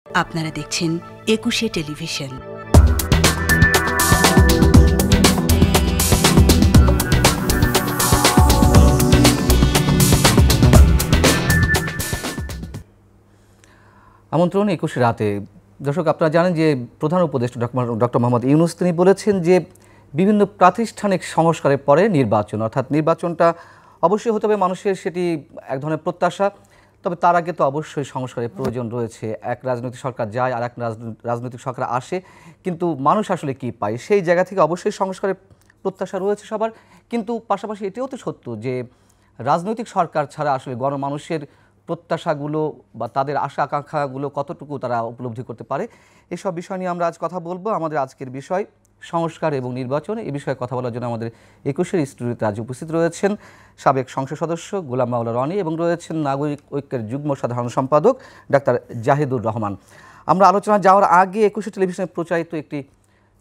আপনারা দেখছেন একুশে টেলিভিশন। আমন্ত্রণ ২১ রাতে। দর্শক, আপনারা জানেন যে প্রধান উপদেষ্টা ডক্টর মোহাম্মদ ইউনূস তিনি বলেছেন যে বিভিন্ন প্রাতিষ্ঠানিক সংস্কারের পরে নির্বাচন, অর্থাৎ নির্বাচনটা অবশ্যই হতে হবে মানুষের, সেটি এক ধরনের প্রত্যাশা। তবে তার আগে তো অবশ্যই সংস্কারের প্রয়োজন রয়েছে। এক রাজনৈতিক সরকার যায় আর এক রাজনৈতিক সরকার আসে, কিন্তু মানুষ আসলে কি পায় সেই জায়গা থেকে অবশ্যই সংস্কারের প্রত্যাশা রয়েছে সবার। কিন্তু পাশাপাশি এটিও তো সত্য যে রাজনৈতিক সরকার ছাড়া আসলে গণমানুষের প্রত্যাশাগুলো বা তাদের আশা আকাঙ্ক্ষাগুলো কতটুকু তারা উপলব্ধি করতে পারে, এসব বিষয় নিয়ে আমরা আজ কথা বলবো। আমাদের আজকের বিষয় সংস্কার এবং নির্বাচন। এই বিষয়ে কথা বলার জন্য আমাদের ২১-এর স্টুডিওতে আজ উপস্থিত রয়েছেন সাবেক সংসদ সদস্য গোলাম মাওলা রনি এবং রয়েছেন নাগরিক ঐক্যের যুগ্ম সাধারণ সম্পাদক ডাক্তার জাহিদুর রহমান। আমরা আলোচনা যাওয়ার আগে ২১ টেলিভিশনে প্রচারিত একটি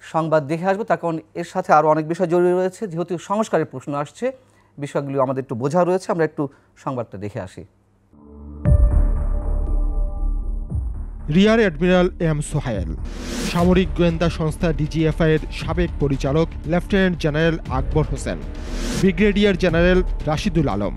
সংবাদ দেখে আসবো, তার কারণ এর সাথে আরও অনেক বিষয় জড়িয়ে রয়েছে। যেহেতু সংস্কারের প্রশ্ন আসছে, বিষয়গুলো আমাদের একটু বোঝা রয়েছে। আমরা একটু সংবাদটা দেখে আসি। রিয়ার অ্যাডমিরাল এম সোহায়েল, সামরিক গোয়েন্দা সংস্থা ডিজিএফআই এর সাবেক পরিচালক lieutenant general Akbar Hossain, brigadier general Rashidul Alam,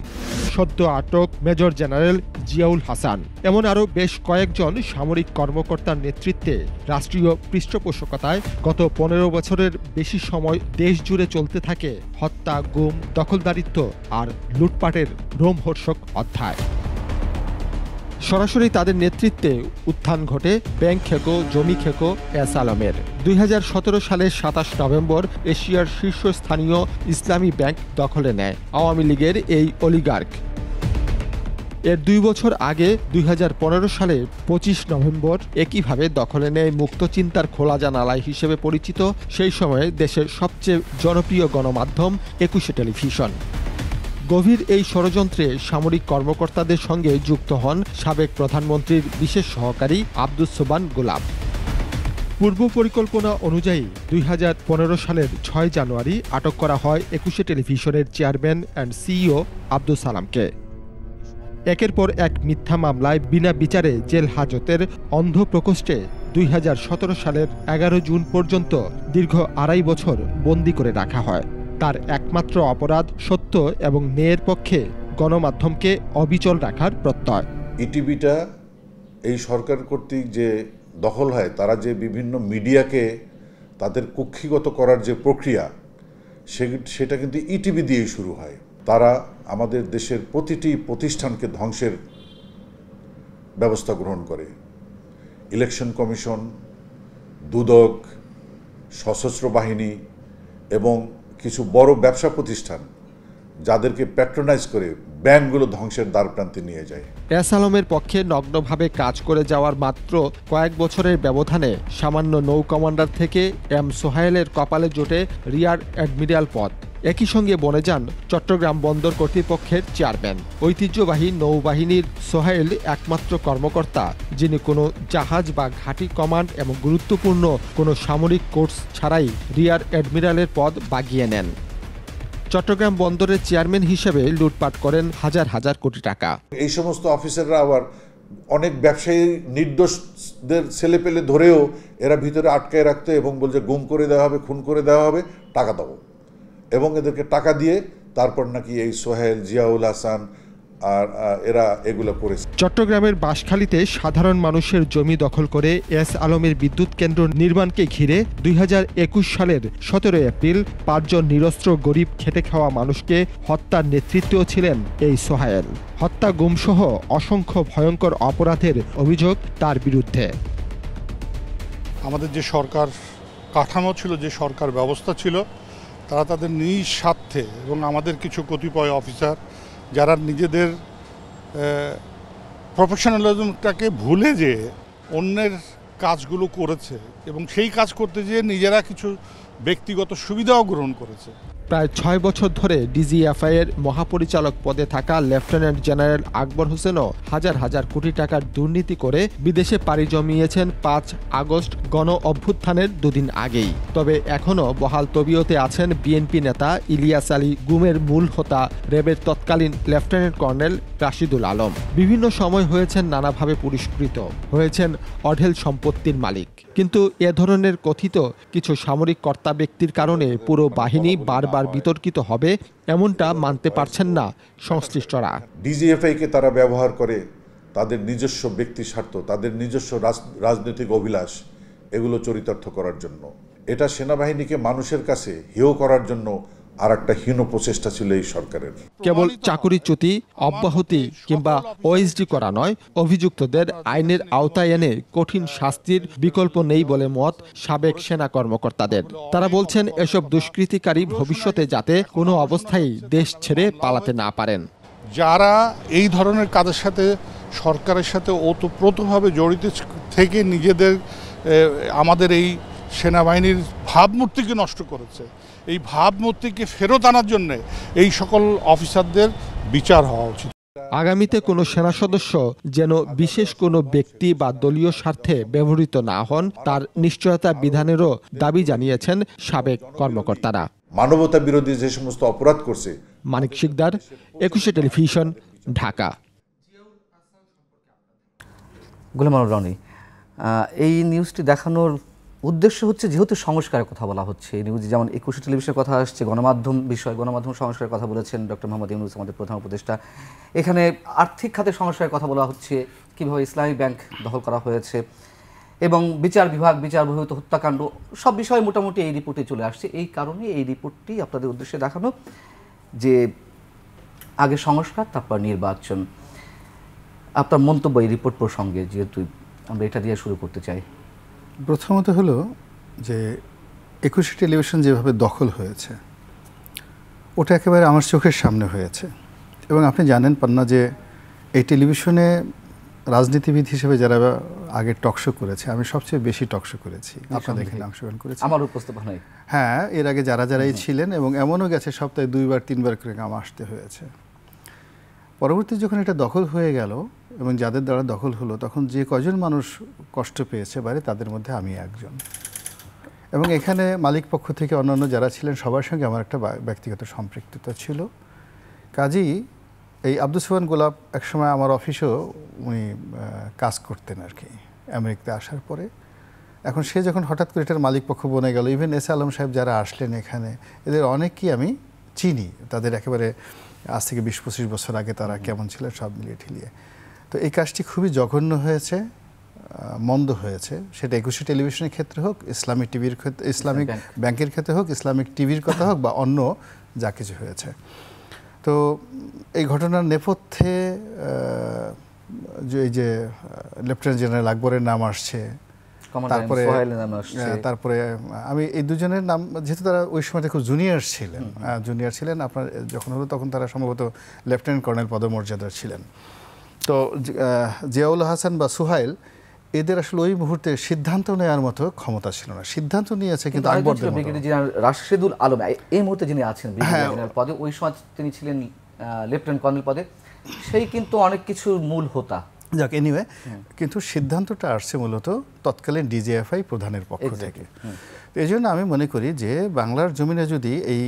সদ্য আটক মেজর জেনারেল জিয়াউল হাসান, এমন আরও বেশ কয়েকজন সামরিক কর্মকর্তার নেতৃত্বে রাষ্ট্রীয় পৃষ্ঠপোষকতায় গত ১৫ বছরের বেশি সময় দেশ জুড়ে চলতে থাকে হত্যা, গুম, দখলদারিত্ব আর লুটপাটের রোমহর্ষক অধ্যায়। সরাসরি তাদের নেতৃত্বে উত্থান ঘটে ব্যাংক খেকো, জমি খেকো এস আলমের। ২০১৭ সালের ২৭ নভেম্বর এশিয়ার শীর্ষস্থানীয় ইসলামী ব্যাংক দখলে নেয় আওয়ামী লীগের এই অলিগার্ক। এর ২ বছর আগে ২০১৫ সালের ২৫ নভেম্বর একইভাবে দখলে নেয় মুক্তচিন্তার খোলা জানালা হিসেবে পরিচিত সেই সময়ে দেশের সবচেয়ে জনপ্রিয় গণমাধ্যম ২১ টেলিভিশন। গভীর এই ষড়যন্ত্রে সামরিক কর্মকর্তাদের সঙ্গে যুক্ত হন সাবেক প্রধানমন্ত্রীর বিশেষ সহকারী আব্দুস সোবান গোলাপ। পূর্ব পরিকল্পনা অনুযায়ী ২০১৫ সালের ৬ জানুয়ারি আটক করা হয় ২১ টেলিভিশনের চেয়ারম্যান অ্যান্ড সিইও আব্দুস সালামকে। একের পর এক মিথ্যা মামলায় বিনা বিচারে জেল হাজতের অন্ধ প্রকোষ্ঠে ২০১৭ সালের ১১ জুন পর্যন্ত দীর্ঘ ২.৫ বছর বন্দী করে রাখা হয়। তার একমাত্র অপরাধ সত্য এবং ন্যায়ের পক্ষে গণমাধ্যমকে অবিচল রাখার প্রত্যয়। ইটিভিটা এই সরকার কর্তৃক যে দখল হয়, তারা যে বিভিন্ন মিডিয়াকে তাদের কুক্ষিগত করার যে প্রক্রিয়া, সেটা কিন্তু ইটিভি দিয়েই শুরু হয়। তারা আমাদের দেশের প্রতিটি প্রতিষ্ঠানকে ধ্বংসের ব্যবস্থা গ্রহণ করে। ইলেকশন কমিশন, দুদক, সশস্ত্র বাহিনী এবং কিছু বড় ব্যবসা প্রতিষ্ঠান যাদেরকে প্যাট্রোনাইজ করে ব্যাংকগুলো ধ্বংসের দ্বারপ্রান্তে নিয়ে যায়। এস আলমের পক্ষে নগ্নভাবে কাজ করে যাওয়ার মাত্র কয়েক বছরের ব্যবধানে সামান্য নৌ কমান্ডার থেকে এম সোহায়েলের কপালে জোটে রিয়ার অ্যাডমিরাল পদ। একই সঙ্গে বনে যান চট্টগ্রাম বন্দর কর্তৃপক্ষের চেয়ারম্যান। ঐতিহ্যবাহী নৌবাহিনীর সোহায়েল একমাত্র কর্মকর্তা যিনি কোনো জাহাজ বা ঘাঁটি কমান্ড এবং গুরুত্বপূর্ণ কোনো সামরিক কোর্স ছাড়াই রিয়ার অ্যাডমিরালের পদ বাগিয়ে নেন। চট্টগ্রাম বন্দরের চেয়ারম্যান হিসেবে লুটপাট করেন হাজার হাজার কোটি টাকা। এই সমস্ত অফিসাররা আবার অনেক ব্যবসায়ী নির্দোষদের ছেলেপেলে ধরেও এরা ভিতরে আটকায় রাখতো এবং বলছে গুম করে দেওয়া হবে, খুন করে দেওয়া হবে, টাকা দেবো, এবং এদেরকে টাকা দিয়ে তারপর নাকি এই সোহেল, জিয়াউল হাসান আর এরা এগুলো করেছে। চট্টগ্রামের বাঁশখালীতে সাধারণ মানুষের জমি দখল করে এস আলমের বিদ্যুৎ কেন্দ্র নির্মাণকে ঘিরে ২০২১ সালের ১৭ এপ্রিল ৫ জন নিরস্ত্র গরিব খেটে খাওয়া মানুষকে হত্যার নেতৃত্বেও ছিলেন এই সোহায়েল। হত্যা, গুমসহ অসংখ্য ভয়ঙ্কর অপরাধের অভিযোগ তার বিরুদ্ধে। আমাদের যে সরকার কাঠামো ছিল, যে সরকার ব্যবস্থা ছিল, তারা তাদের নিজ স্বার্থে এবং আমাদের কিছু কতিপয় অফিসার যারা নিজেদের প্রফেশনালিজমটাকে ভুলে যে অন্যের কাজগুলো করেছে এবং সেই কাজ করতে যেয়ে নিজেরা কিছু ব্যক্তিগত সুবিধাও গ্রহণ করেছে। প্রায় ৬ বছর ধরে ডিজিএফআই এর মহাপরিচালক পদে থাকা লেফটেন্যান্ট জেনারেল আকবর হোসেনও হাজার হাজার কোটি টাকার দুর্নীতি করে বিদেশে পাড়ি জমিয়েছেন ৫ আগস্ট গণ অভ্যুত্থানের দুদিন আগেই। তবে এখনও বহাল তবিয়তে আছেন বিএনপি নেতা ইলিয়াস আলী গুমের মূল হোতা র্যাবের তৎকালীন লেফটেন্যান্ট কর্নেল রাশিদুল আলম। বিভিন্ন সময় হয়েছেন নানাভাবে পুরস্কৃত, হয়েছেন অঢেল সম্পত্তির মালিক। কিন্তু এ ধরনের কথিত কিছু সামরিক কর্তা ব্যক্তির কারণে পুরো বাহিনী বারবার বিতর্কিত হবে এমনটা মানতে পারছেন না সংশ্লিষ্টরা। ডিজিএফআইকে তারা ব্যবহার করে তাদের নিজস্ব ব্যক্তি স্বার্থ, তাদের নিজস্ব রাজনৈতিক অভিলাষ এগুলো চরিতার্থ করার জন্য। এটা সেনাবাহিনীকে মানুষের কাছে হেয় করার জন্য আর একটা হীন প্রচেষ্টা ছিল এই সরকারের। কেবল চাকুরিচ্যুতি, অব্যাহতি কিংবা ওএসডি করা নয়, অভিযুক্তদের আইনের আওতায় এনে কঠিন শাস্তির বিকল্প নেই বলে মত সাবেক সেনা কর্মকর্তাদের। তারা বলছেন এসব দুষ্কৃতিকারী ভবিষ্যতে যাতে কোনো অবস্থায় দেশ ছেড়ে পালাতে না পারেন। যারা এই ধরনের কাজের সাথে সরকারের সাথে ওতপ্রোতভাবে জড়িত থেকে নিজেদের আমাদের এই সেনাবাহিনীর ভাবমূর্তিকে নষ্ট করেছে, এই ভাবমূর্তিকে ফেরত আনার জন্য এই সকল অফিসারদের বিচার হওয়া উচিত। আগামীতে কোনো সেনা সদস্য যেন বিশেষ কোনো ব্যক্তি বা দলীয় স্বার্থে ব্যবহৃত না হন তার নিশ্চয়তা বিধানেরও দাবি জানিয়েছেন সাবেক কর্মকর্তারা। মানবতা বিরোধী যে সমস্ত অপরাধ করছে। মানিক শিকদার, ২১ টেলিভিশন, ঢাকা। গোলাম মাওলা রনি, এই নিউজটি দেখানোর উদ্দেশ্য হচ্ছে যেহেতু সংস্কারের কথা বলা হচ্ছে, এই নিউজে যেমন ২১ টেলিভিশনের কথা আসছে, গণমাধ্যম সংস্কারের কথা বলেছেন ডক্টর মোহাম্মদ ইউনূস আমাদের প্রধান উপদেষ্টা। এখানে আর্থিক খাতে সংস্কারের কথা বলা হচ্ছে, কীভাবে ইসলামী ব্যাংক দখল করা হয়েছে এবং বিচার বহির্ভূত হত্যাকাণ্ড, সব বিষয়ে মোটামুটি এই রিপোর্টে চলে আসছে। এই কারণে এই রিপোর্টটি আপনাদের উদ্দেশ্যে দেখানো যে আগে সংস্কার তারপর নির্বাচন। আপনার মন্তব্য এই রিপোর্ট প্রসঙ্গে, যেহেতু আমরা এটা দিয়ে শুরু করতে চাই। প্রথমত হলো যে ২১ টেলিভিশন যেভাবে দখল হয়েছে ওটা একেবারে আমার চোখের সামনে হয়েছে। এবং আপনি জানেন পান্না যে এই টেলিভিশনে রাজনীতিবিদ হিসেবে যারা আগে টকশো করেছে, আমি সবচেয়ে বেশি টকশো করেছি, আপনাদের এখানে অংশগ্রহণ করেছি। আমার উপস্থাপনায় হ্যাঁ, এর আগে যারাই ছিলেন, এবং এমনও গেছে সপ্তাহে ২-৩বার করে কাম আসতে হয়েছে। পরবর্তী যখন এটা দখল হয়ে গেল এবং যাদের দ্বারা দখল হলো, তখন যে কজন মানুষ কষ্ট পেয়েছে বাইরে, তাদের মধ্যে আমি একজন। এবং এখানে মালিক পক্ষ থেকে অন্যান্য যারা ছিলেন সবার সঙ্গে আমার একটা ব্যক্তিগত সম্পৃক্ততা ছিল। কাজেই এই আব্দুস সোবহান গোলাপ একসময় আমার অফিসেও উনি কাজ করতেন আর কি, আমেরিকাতে আসার পরে। এখন সে যখন হঠাৎ করে এটার মালিক পক্ষ বনে গেল, ইভেন এস আলম সাহেব যারা আসলেন এখানে, এদের অনেককেই আমি চিনি, তাদের একেবারে আজ থেকে 20-25 বছর আগে তারা কেমন ছিলেন সব মিলিয়ে ঠিলিয়ে। তো এই কাজটি খুবই জঘন্য হয়েছে, মন্দ হয়েছে, সেটা ২১ টেলিভিশনের ক্ষেত্রে হোক, ইসলামিক টিভির ক্ষেত্রে, ইসলামিক ব্যাংকের ক্ষেত্রে হোক, ইসলামিক টিভির কথা হোক, বা অন্য যা কিছু হয়েছে। তো এই ঘটনার নেপথ্যে এই যে লেফটেন্যান্ট জেনারেল আকবরের নাম আসছে, তারপরে আমি এই দুজনের নাম, যেহেতু তারা ওই সময়টা খুব জুনিয়র ছিলেন, আপনার যখন হলো তখন তারা সম্ভবত লেফটেন্যান্ট কর্নেল পদমর্যাদার ছিলেন। তো জিয়াউল হাসান বা সুহাইল, এদের আসলে ওই মুহূর্তে সিদ্ধান্ত নেওয়ার মতো ক্ষমতা ছিল না। সিদ্ধান্ত নিয়েছে কিন্তু রাশেদুল আলম এই মুহূর্তে যিনি আছেন পদে, ওই সময় তিনি ছিলেন লেফটেন্যান্ট কর্নেল পদে, সেই কিন্তু অনেক কিছুর মূল হোতা। যাক, এনিওয়ে, কিন্তু সিদ্ধান্তটা আসছে মূলত তৎকালীন ডিজিএফআই প্রধানের পক্ষ থেকে। এই জন্য আমি মনে করি যে বাংলার জমিনে যদি এই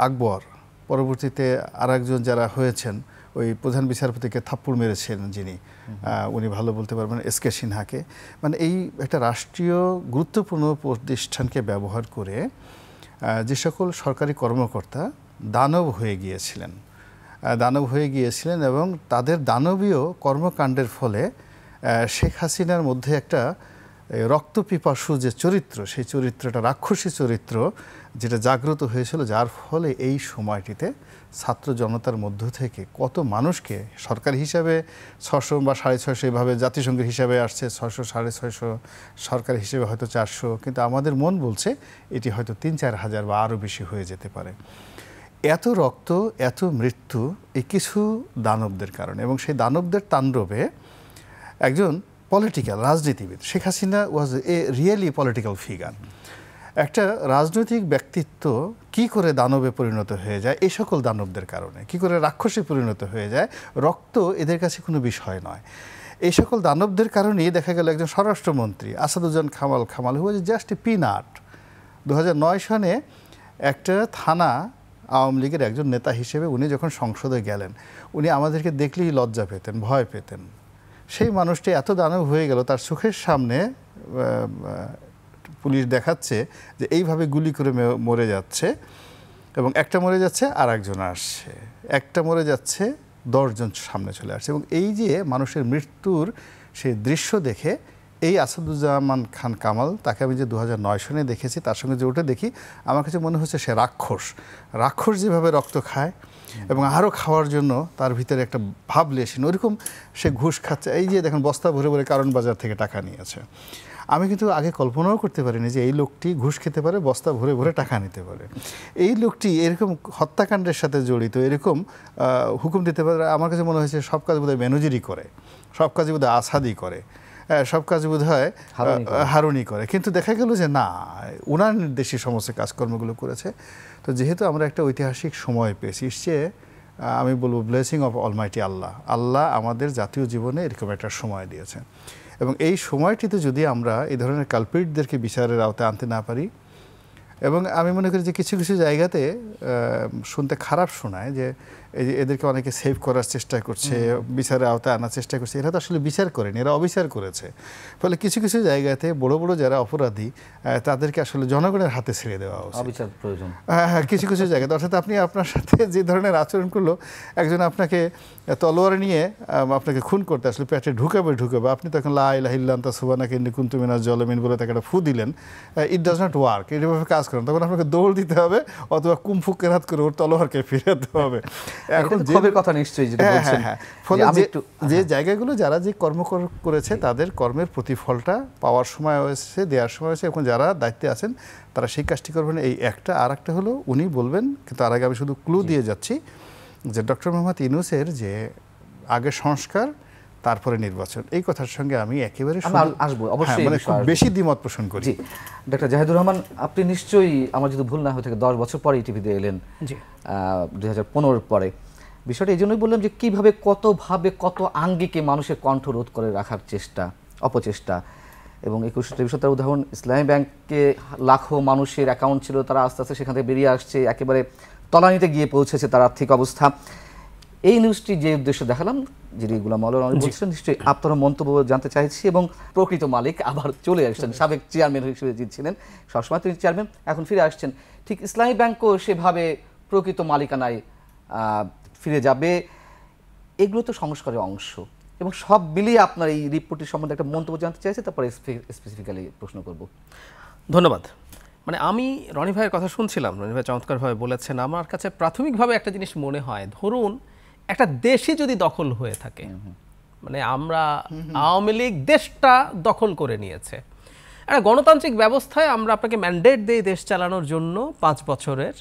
আকবর, পরবর্তীতে আর একজন যারা হয়েছেন, ওই প্রধান বিচারপতিকে থাপ্পড় মেরেছেন যিনি, উনি ভালো বলতে পারবেন, এসকে সিনহাকে, মানে এই একটা রাষ্ট্রীয় গুরুত্বপূর্ণ প্রতিষ্ঠানকে ব্যবহার করে যে সকল সরকারি কর্মকর্তা দানব হয়ে গিয়েছিলেন এবং তাদের দানবীয় কর্মকাণ্ডের ফলে শেখ হাসিনার মধ্যে একটা রক্তপিপাসু যে চরিত্র, সেই চরিত্রটা রাক্ষসী চরিত্র যেটা জাগ্রত হয়েছিল, যার ফলে এই সময়টিতে ছাত্র জনতার মধ্য থেকে কত মানুষকে সরকার হিসাবে ৬০০ বা ৬৫০ এভাবে, জাতিসংঘের হিসাবে আসছে ৬০০, ৬৫০, সরকার হিসেবে হয়তো ৪০০, কিন্তু আমাদের মন বলছে এটি হয়তো ৩-৪ হাজার বা আরও বেশি হয়ে যেতে পারে। এত রক্ত, এত মৃত্যু এই কিছু দানবদের কারণে, এবং সেই দানবদের তাণ্ডবে একজন পলিটিক্যাল রাজনীতিবিদ, শেখ হাসিনা ওয়াজ এ রিয়েলি পলিটিক্যাল ফিগার, একটা রাজনৈতিক ব্যক্তিত্ব কি করে দানবে পরিণত হয়ে যায় এই সকল দানবদের কারণে, কি করে রাক্ষসে পরিণত হয়ে যায়, রক্ত এদের কাছে কোনো বিষয় নয়। এই সকল দানবদের কারণেই দেখা গেল একজন স্বরাষ্ট্রমন্ত্রী আসাদুজ্জামান খামাল হু ওয়াজ জাস্ট এ পিনাট। 2009 সনে একটা থানা আওয়ামী লীগের একজন নেতা হিসেবে উনি যখন সংসদে গেলেন, উনি আমাদেরকে দেখলেই লজ্জা পেতেন, ভয় পেতেন। সেই মানুষটি এত দানব হয়ে গেল, তার চোখের সামনে পুলিশ দেখাচ্ছে যে এইভাবে গুলি করে মরে যাচ্ছে, এবং একটা মরে যাচ্ছে আর একজন আসছে, একটা মরে যাচ্ছে 10 জন সামনে চলে আসছে। এবং এই যে মানুষের মৃত্যুর সেই দৃশ্য দেখে এই আসাদুজ্জামান খান কামাল, তাকে আমি যে 2009 সনে দেখেছি, তার সঙ্গে যে ওটা দেখি, আমার কাছে মনে হচ্ছে সে রাক্ষস যেভাবে রক্ত খায় এবং আরও খাওয়ার জন্য তার ভিতরে একটা ভাব লেসিন, ওইরকম সে ঘুষ খাচ্ছে। এই যে দেখেন বস্তা ভরে ভরে কারণ বাজার থেকে টাকা নিয়েছে। আমি কিন্তু আগে কল্পনাও করতে পারিনি যে এই লোকটি ঘুষ খেতে পারে, বস্তা ভরে ভরে টাকা নিতে পারে। এই লোকটি এরকম হত্যাকাণ্ডের সাথে জড়িত, এরকম হুকুম দিতে পারে। আমার কাছে মনে হয়েছে সব কাজ বোধহয় বেনজিরই করে, সব কাজ বোধহয় আসাদি করে, সব কাজ বোধ হয় হারুনি করে। কিন্তু দেখা গেল যে না, ওনার নির্দেশে সমস্ত কাজকর্মগুলো করেছে। তো যেহেতু আমরা একটা ঐতিহাসিক সময় পেয়েছি, সে আমি বলবো ব্লেসিং অফ অলমাইটি আল্লাহ আমাদের জাতীয় জীবনে এরকম একটা সময় দিয়েছে। এবং এই সময়টিতে যদি আমরা এই ধরনের কালপিটদেরকে বিচারের আওতায় আনতে না পারি, এবং আমি মনে করি যে কিছু কিছু জায়গাতে শুনতে খারাপ শোনায় যে এদেরকে অনেকে সেভ করার চেষ্টা করছে, বিচারের আওতায় আনার চেষ্টা করছে। এরা তো আসলে বিচার করেনি, এরা অবিচার করেছে। ফলে কিছু কিছু জায়গাতে বড় বড় যারা অপরাধী তাদেরকে আসলে জনগণের হাতে ছেড়ে দেওয়া উচিত। অবিচার প্রয়োজন। হ্যাঁ, কিছু কিছু জায়গাতে। অর্থাৎ আপনি আপনার সাথে যে ধরনের আচরণ করলো, একজন আপনাকে তলোয়ার নিয়ে আপনাকে খুন করতে আসলে পেটে ঢুকাবে, আপনি তখন লা ইলাহা ইল্লা আনতা সুবহানাকা ইন্নী কুনতু মিনাজ জালিমিন বলে তাকে একটা ফু দিলেন, ইট ডাজ নট ওয়ার্ক। এভাবে কাজ করেন, তখন আপনাকে দৌড় দিতে হবে অথবা কুমফু কেরাত করে ওর তলোয়ারকে ফিরাতে হবে। এখন যে কথা নিশ্চয়ই যেটা বলছেন, ফলে যে জায়গাগুলো যারা যে কর্ম করেছে তাদের কর্মের প্রতিফলটা পাওয়ার সময় হয়েছে, দেওয়ার সময় হয়েছে। এখন যারা দায়িত্বে আছেন তারা সেই কাজটি করবেন। এই একটা। আর একটা হলো উনি বলবেন, কিন্তু তার আগে আমি শুধু ক্লু দিয়ে যাচ্ছি যে ডক্টর মোহাম্মদ ইউনূসের যে আগে সংস্কার তারপরে নির্বাচন, এই কথার সঙ্গে আমি একেবারে আসবো, অবশ্যই মানে খুব বেশি দ্বিমত পোষণ করি। জি, ডক্টর জাহিদুর রহমান, আপনি নিশ্চয়ই, আমার যদি ভুল না হয়ে থাকে, 10 বছর পরে টিভিতে এলেন, 2015 পরে। বিষয়টা এই জন্যই বললাম যে কীভাবে কত আঙ্গিকে মানুষের কণ্ঠ রোধ করে রাখার অপচেষ্টা। এবং 21 টেলিভিশনের উদাহরণ, ইসলামী ব্যাংকে লাখো মানুষের অ্যাকাউন্ট ছিল, তারা আস্তে আস্তে সেখান থেকে বেরিয়ে আসছে, একেবারে তলানিতে গিয়ে পৌঁছেছে তার আর্থিক অবস্থা। এই নিউজটি যে উদ্দেশ্য দেখালাম, যিনি গোলাম মাওলা বলছেন, নিশ্চয়ই আপনার মন্তব্য জানতে চাইছি। এবং প্রকৃত মালিক আবার চলে আসছেন, সাবেক চেয়ারম্যান হিসেবে ছিলেন, সবসময় তিনি চেয়ারম্যান, এখন ফিরে আসছেন। ঠিক ইসলামী ব্যাংকও সেভাবে প্রকৃত মালিকানায় ফিরে যাবে। এগুলো তো সংস্কারের অংশ, এবং সব মিলিয়ে আপনার এই রিপোর্টের সম্বন্ধে একটা মন্তব্য জানতে চাইছি, তারপরে স্পেসিফিক্যালি প্রশ্ন করব। ধন্যবাদ। মানে আমি রনি ভাইয়ের কথা শুনছিলাম, রনি ভাই চমৎকারভাবে বলেছেন। আমার কাছে প্রাথমিকভাবে একটা জিনিস মনে হয়, ধরুন একটা দেশই যদি দখল হয়ে থাকে, মানে আমরা আওয়ামী লীগ দেশটা দখল করে নিয়েছে, একটা গণতান্ত্রিক ব্যবস্থায় আমরা আপনাকে ম্যান্ডেট দিই দেশ চালানোর জন্য 5 বছরের,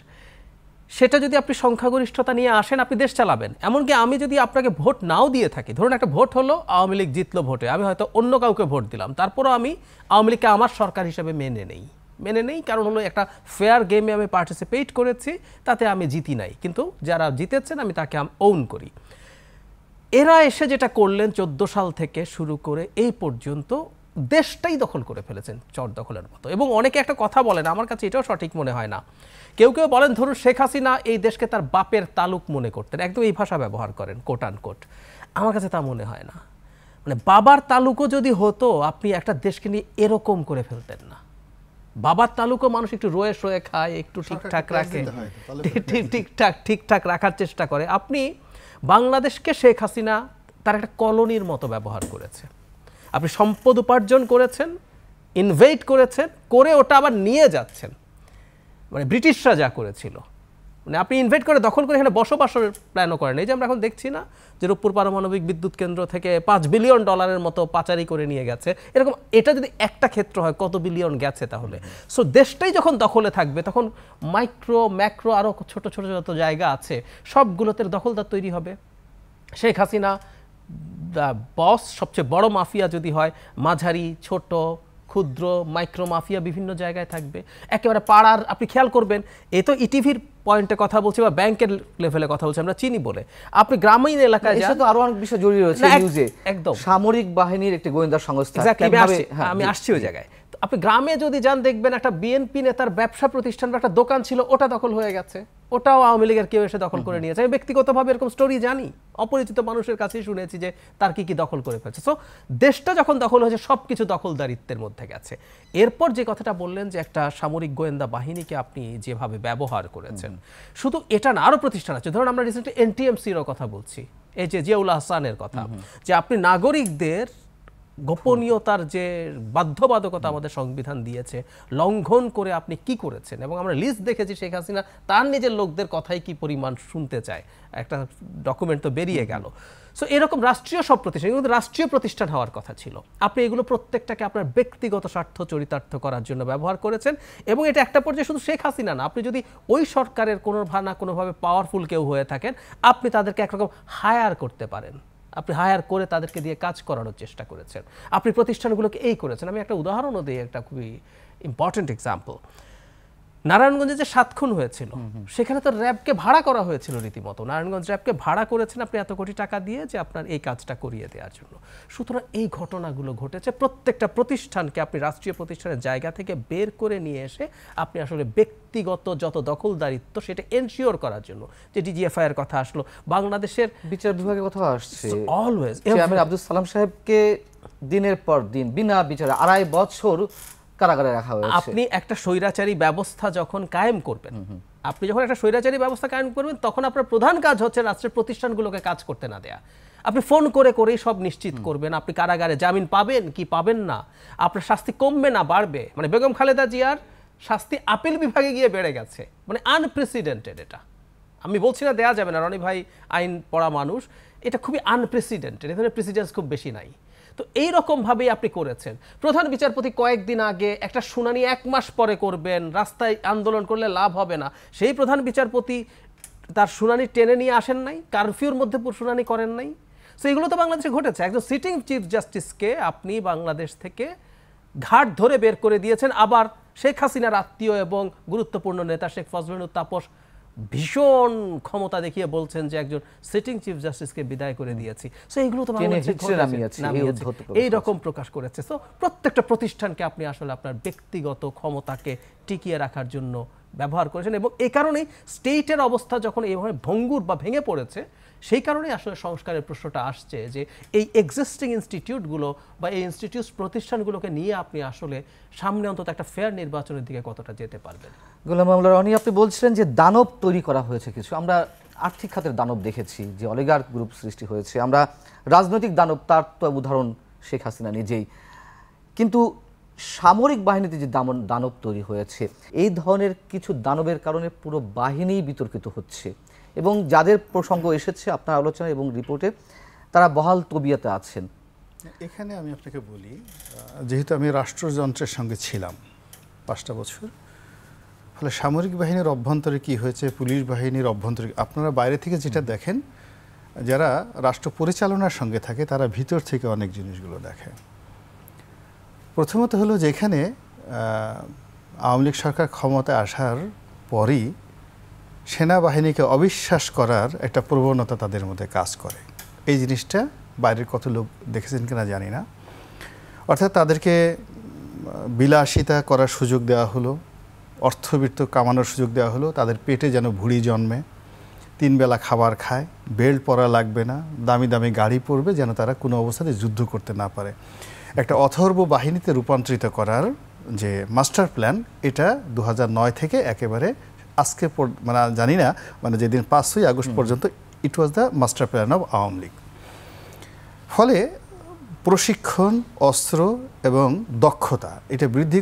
সেটা যদি আপনি সংখ্যাগরিষ্ঠতা নিয়ে আসেন, আপনি দেশ চালাবেন। এমনকি আমি যদি আপনাকে ভোট নাও দিয়ে থাকি, ধরুন একটা ভোট হলো, আওয়ামী লীগ জিতলো ভোটে, আমি হয়তো অন্য কাউকে ভোট দিলাম, তারপরও আমি আওয়ামী লীগকে আমার সরকার হিসেবে মেনে নেই, কারণ হলো একটা ফেয়ার গেমে আমি পার্টিসিপেট করেছি, তাতে আমি জিতি নাই, কিন্তু যারা জিতেছেন আমি তাকে ওন করি। এরা এসে যেটা করলেন 14 সাল থেকে শুরু করে এই পর্যন্ত দেশটাই দখল করে ফেলেছেন, চর দখলের মতো। এবং অনেকে একটা কথা বলেন, আমার কাছে এটাও সঠিক মনে হয় না, কেউ বলেন ধরুন শেখ হাসিনা এই দেশকে তার বাপের তালুক মনে করতেন, একদম এই ভাষা ব্যবহার করেন, কোট আনকোট। আমার কাছে তা মনে হয় না। মানে বাবার তালুকও যদি হতো, আপনি একটা দেশকে নিয়ে এরকম করে ফেলতেন না। বাবার তালুকও মানুষ একটু রয়ে শোয়ে খায়, একটু ঠিকঠাক রাখে, ঠিকঠাক রাখার চেষ্টা করে। আপনি বাংলাদেশকে শেখ হাসিনা তার একটা কলোনির মতো ব্যবহার করেছে। আপনি সম্পদ উপার্জন করেছেন, ইনভেস্ট করেছেন, করে ওটা আবার নিয়ে যাচ্ছেন, মানে ব্রিটিশরা যা করেছিল। মানে আপনি ইনভেস্ট করে দখল করে এখানে বসবাসের প্ল্যানও করেন। এই যে আমরা এখন দেখছি না যে রূপপুর পারমাণবিক বিদ্যুৎ কেন্দ্র থেকে $5 বিলিয়ন মতো পাচারি করে নিয়ে গেছে, এরকম এটা যদি একটা ক্ষেত্র হয়, কত বিলিয়ন গেছে তাহলে। সো দেশটাই যখন দখলে থাকবে, তখন মাইক্রো ম্যাক্রো আরও ছোট ছোট যত জায়গা আছে সবগুলোতে দখলদার তৈরি হবে। শেখ হাসিনা বস, সবচেয়ে বড় মাফিয়া যদি হয়, মাঝারি ছোট ক্ষুদ্র মাইক্রো মাফিয়া বিভিন্ন জায়গায় থাকবে, একেবারে পাড়ার। আপনি খেয়াল করবেন, এ তো ইটিভির পয়েন্টে কথা বলছি বা ব্যাংকের লেভেলে কথা বলছি, আমরা চিনি বলে। আপনি গ্রামীণ এলাকায় এর সাথে আরো অনেক বিষয় জড়িয়ে রয়েছে নিউজে। একদম সামরিক বাহিনীর একটি গোয়েন্দা সংস্থা, আমি আসছি ওই জায়গায়। আপনি গ্রামে যদি যান দেখবেন একটা বিএনপি নেতার ব্যবসা প্রতিষ্ঠান বা একটা দোকান ছিল, ওটা দখল হয়ে গেছে, ওটাও আওয়ামী লীগের কেউ এসে দখল করে নিয়েছে। আমি ব্যক্তিগতভাবে এরকম স্টোরি জানি, অপরিচিত মানুষের কাছেই শুনেছি যে তার কি কি দখল করে ফেলছে। সো দেশটা যখন দখল হয়েছে সবকিছু দখলদারিত্বের মধ্যে গেছে। এরপর যে কথাটা বললেন যে একটা সামরিক গোয়েন্দা বাহিনীকে আপনি যেভাবে ব্যবহার করেছেন, শুধু এটা না, আরো প্রতিষ্ঠান আছে। ধরুন আমরা রিসেন্টলি এনটিএমসিরও কথা বলছি, এই যে জিয়াউল হাসানের কথা, যে আপনি নাগরিকদের গোপনীয়তার যে বাধ্যবাধকতা আমাদের সংবিধান দিয়েছে লঙ্ঘন করে আপনি কি করেছেন। এবং আমরা লিস্ট দেখেছি, শেখ হাসিনা তার নিজের লোকদের কথাই কি পরিমাণ শুনতে চায়, একটা ডকুমেন্ট তো বেরিয়ে গেল। সো এরকম রাষ্ট্রীয় সব প্রতিষ্ঠান, কিন্তু রাষ্ট্রীয় প্রতিষ্ঠান হওয়ার কথা ছিল, আপনি এগুলো প্রত্যেকটাকে আপনার ব্যক্তিগত স্বার্থ চরিতার্থ করার জন্য ব্যবহার করেছেন। এবং এটা একটা পর্যায়ে শুধু শেখ হাসিনা না, আপনি যদি ওই সরকারের কোনো না কোনোভাবে পাওয়ারফুল কেউ হয়ে থাকেন, আপনি তাদেরকে একরকম হায়ার করতে পারেন, আপনি হায়ার করে তাদেরকে দিয়ে কাজ করানোর চেষ্টা করেছেন, আপনি প্রতিষ্ঠানগুলোকে এই করেছেন। আমি একটা উদাহরণও দিই, একটা খুবই ইম্পর্টেন্ট এক্সাম্পল। নারায়ণগঞ্জে যে 7 খুন হয়েছিল, সেখানে তো র্যাবকে ভাড়া করা হয়েছিল রীতিমতো। নারায়ণগঞ্জ র্যাবকে ভাড়া করেছেন আপনি এত কোটি টাকা দিয়ে যে আপনার এই কাজটা করিয়ে দেওয়ার জন্য। সুতরাং এই ঘটনাগুলো ঘটেছে, প্রত্যেকটা প্রতিষ্ঠানকে আপনি রাষ্ট্রীয় প্রতিষ্ঠানের জায়গা থেকে বের করে নিয়ে এসে আপনি আসলে ব্যক্তিগত যত দখলদারিত্ব সেটা এনশিওর করার জন্য, যে ডিজিএফআই এর কথা আসলো, বাংলাদেশের বিচার বিভাগের কথা আসছে, অলওয়েজ চেয়ারম্যান আব্দুল সালাম সাহেবকে দিনের পর দিন বিনা বিচারে 2.5 বছর কারাগারে রাখা হয়েছে। আপনি একটা স্বৈরাচারী ব্যবস্থা যখন কায়েম করবেন, আপনি যখন একটা স্বৈরাচারী ব্যবস্থা কায়েম করবেন, তখন আপনার প্রধান কাজ হচ্ছে রাষ্ট্রের প্রতিষ্ঠানগুলোকে কাজ করতে না দেয়া। আপনি ফোন করে করেই সব নিশ্চিত করবেন আপনি কারাগারে জামিন পাবেন কি পাবেন না, আপনার শাস্তি কমবে না বাড়বে। মানে বেগম খালেদা জিয়ার শাস্তি আপিল বিভাগে গিয়ে বেড়ে গেছে, মানে আনপ্রেসিডেন্টেড। এটা আমি বলছি না দেয়া যাবে না, রনি ভাই আইন পড়া মানুষ, এটা খুবই আনপ্রেসিডেন্টেড, এখানে প্রেসিডেন্স খুব বেশি নাই। তো এইরকমভাবেই আপনি করেছেন। প্রধান বিচারপতি কয়েকদিন আগে একটা শুনানি 1 মাস পরে করবেন, রাস্তায় আন্দোলন করলে লাভ হবে না, সেই প্রধান বিচারপতি তার শুনানি টেনে নিয়ে আসেন নাই, কারফিউর মধ্যে শুনানি করেন নাই। সো এগুলো তো বাংলাদেশে ঘটেছে। একজন সিটিং চিফ জাস্টিসকে আপনি বাংলাদেশ থেকে ঘাট ধরে বের করে দিয়েছেন। আবার শেখ হাসিনার আত্মীয় এবং গুরুত্বপূর্ণ নেতা শেখ ফজলুল তাপস ভীষণ ক্ষমতা দেখিয়ে বলছেন যে একজন সিটিং চিফ জাস্টিসকে বিদায় করে দিয়েছি। সো এইগুলো তো এইরকম প্রকাশ করেছে। সো প্রত্যেকটা প্রতিষ্ঠানকে আপনি আসলে আপনার ব্যক্তিগত ক্ষমতাকে টিকিয়ে রাখার জন্য ব্যবহার করেছেন। এবং এই কারণেই স্টেটের অবস্থা যখন এইভাবে ভঙ্গুর বা ভেঙে পড়েছে, সেই কারণেই আসলে সংস্কারের প্রশ্নটা আসছে যে এই এক্সিস্টিং ইনস্টিটিউটগুলো বা এই ইনস্টিটিউট প্রতিষ্ঠানগুলোকে নিয়ে আপনি আসলে সামনে অন্তত একটা ফেয়ার নির্বাচনের দিকে কতটা যেতে পারবেন। গোলাম মামলা রনি, আপনি বলছিলেন যে দানব তৈরি করা হয়েছে কিছু। আমরা আর্থিক খাতের দানব দেখেছি, যে অলিগার্ক গ্রুপ সৃষ্টি হয়েছে। আমরা রাজনৈতিক দানব, তার তো উদাহরণ শেখ হাসিনা নিজেই। কিন্তু সামরিক বাহিনীতে যে দানব তৈরি হয়েছে, এই ধরনের কিছু দানবের কারণে পুরো বাহিনী বিতর্কিত হচ্ছে। এবং যাদের প্রসঙ্গ এসেছে আপনার আলোচনা এবং রিপোর্টে, তারা বহাল তবিয়তে আছেন। এখানে আমি আপনাকে বলি, যেহেতু আমি রাষ্ট্রযন্ত্রের সঙ্গে ছিলাম 5টা বছর, ফলে সামরিক বাহিনীর অভ্যন্তরে কি হয়েছে, পুলিশ বাহিনীর অভ্যন্তরে, আপনারা বাইরে থেকে যেটা দেখেন, যারা রাষ্ট্র পরিচালনার সঙ্গে থাকে তারা ভিতর থেকে অনেক জিনিসগুলো দেখে। প্রথমত হলো যেখানে আওয়ামী লীগ সরকার ক্ষমতায় আসার পরই সেনাবাহিনীকে অবিশ্বাস করার একটা প্রবণতা তাদের মধ্যে কাজ করে। এই জিনিসটা বাইরের কত লোক দেখেছেন কিনা জানি না। অর্থাৎ তাদেরকে বিলাসিতা করার সুযোগ দেওয়া হলো, অর্থবিত্ত কামানোর সুযোগ দেওয়া হলো, তাদের পেটে যেন ভুঁড়ি জন্মে, 3 বেলা খাবার খায়, বেল্ট পরা লাগবে না, দামি দামি গাড়ি পরবে, যেন তারা কোনো অবস্থাতে যুদ্ধ করতে না পারে। একটা অথর্ব বাহিনীতে রূপান্তরিত করার যে মাস্টার প্ল্যান, এটা 2009 থেকে একেবারে আজকে মানে জানি না, মানে যেদিন 5ই আগস্ট পর্যন্ত it was the master plan of Awami League. ফলে প্রশিক্ষণ, অস্ত্র এবং দক্ষতা এটা বৃদ্ধি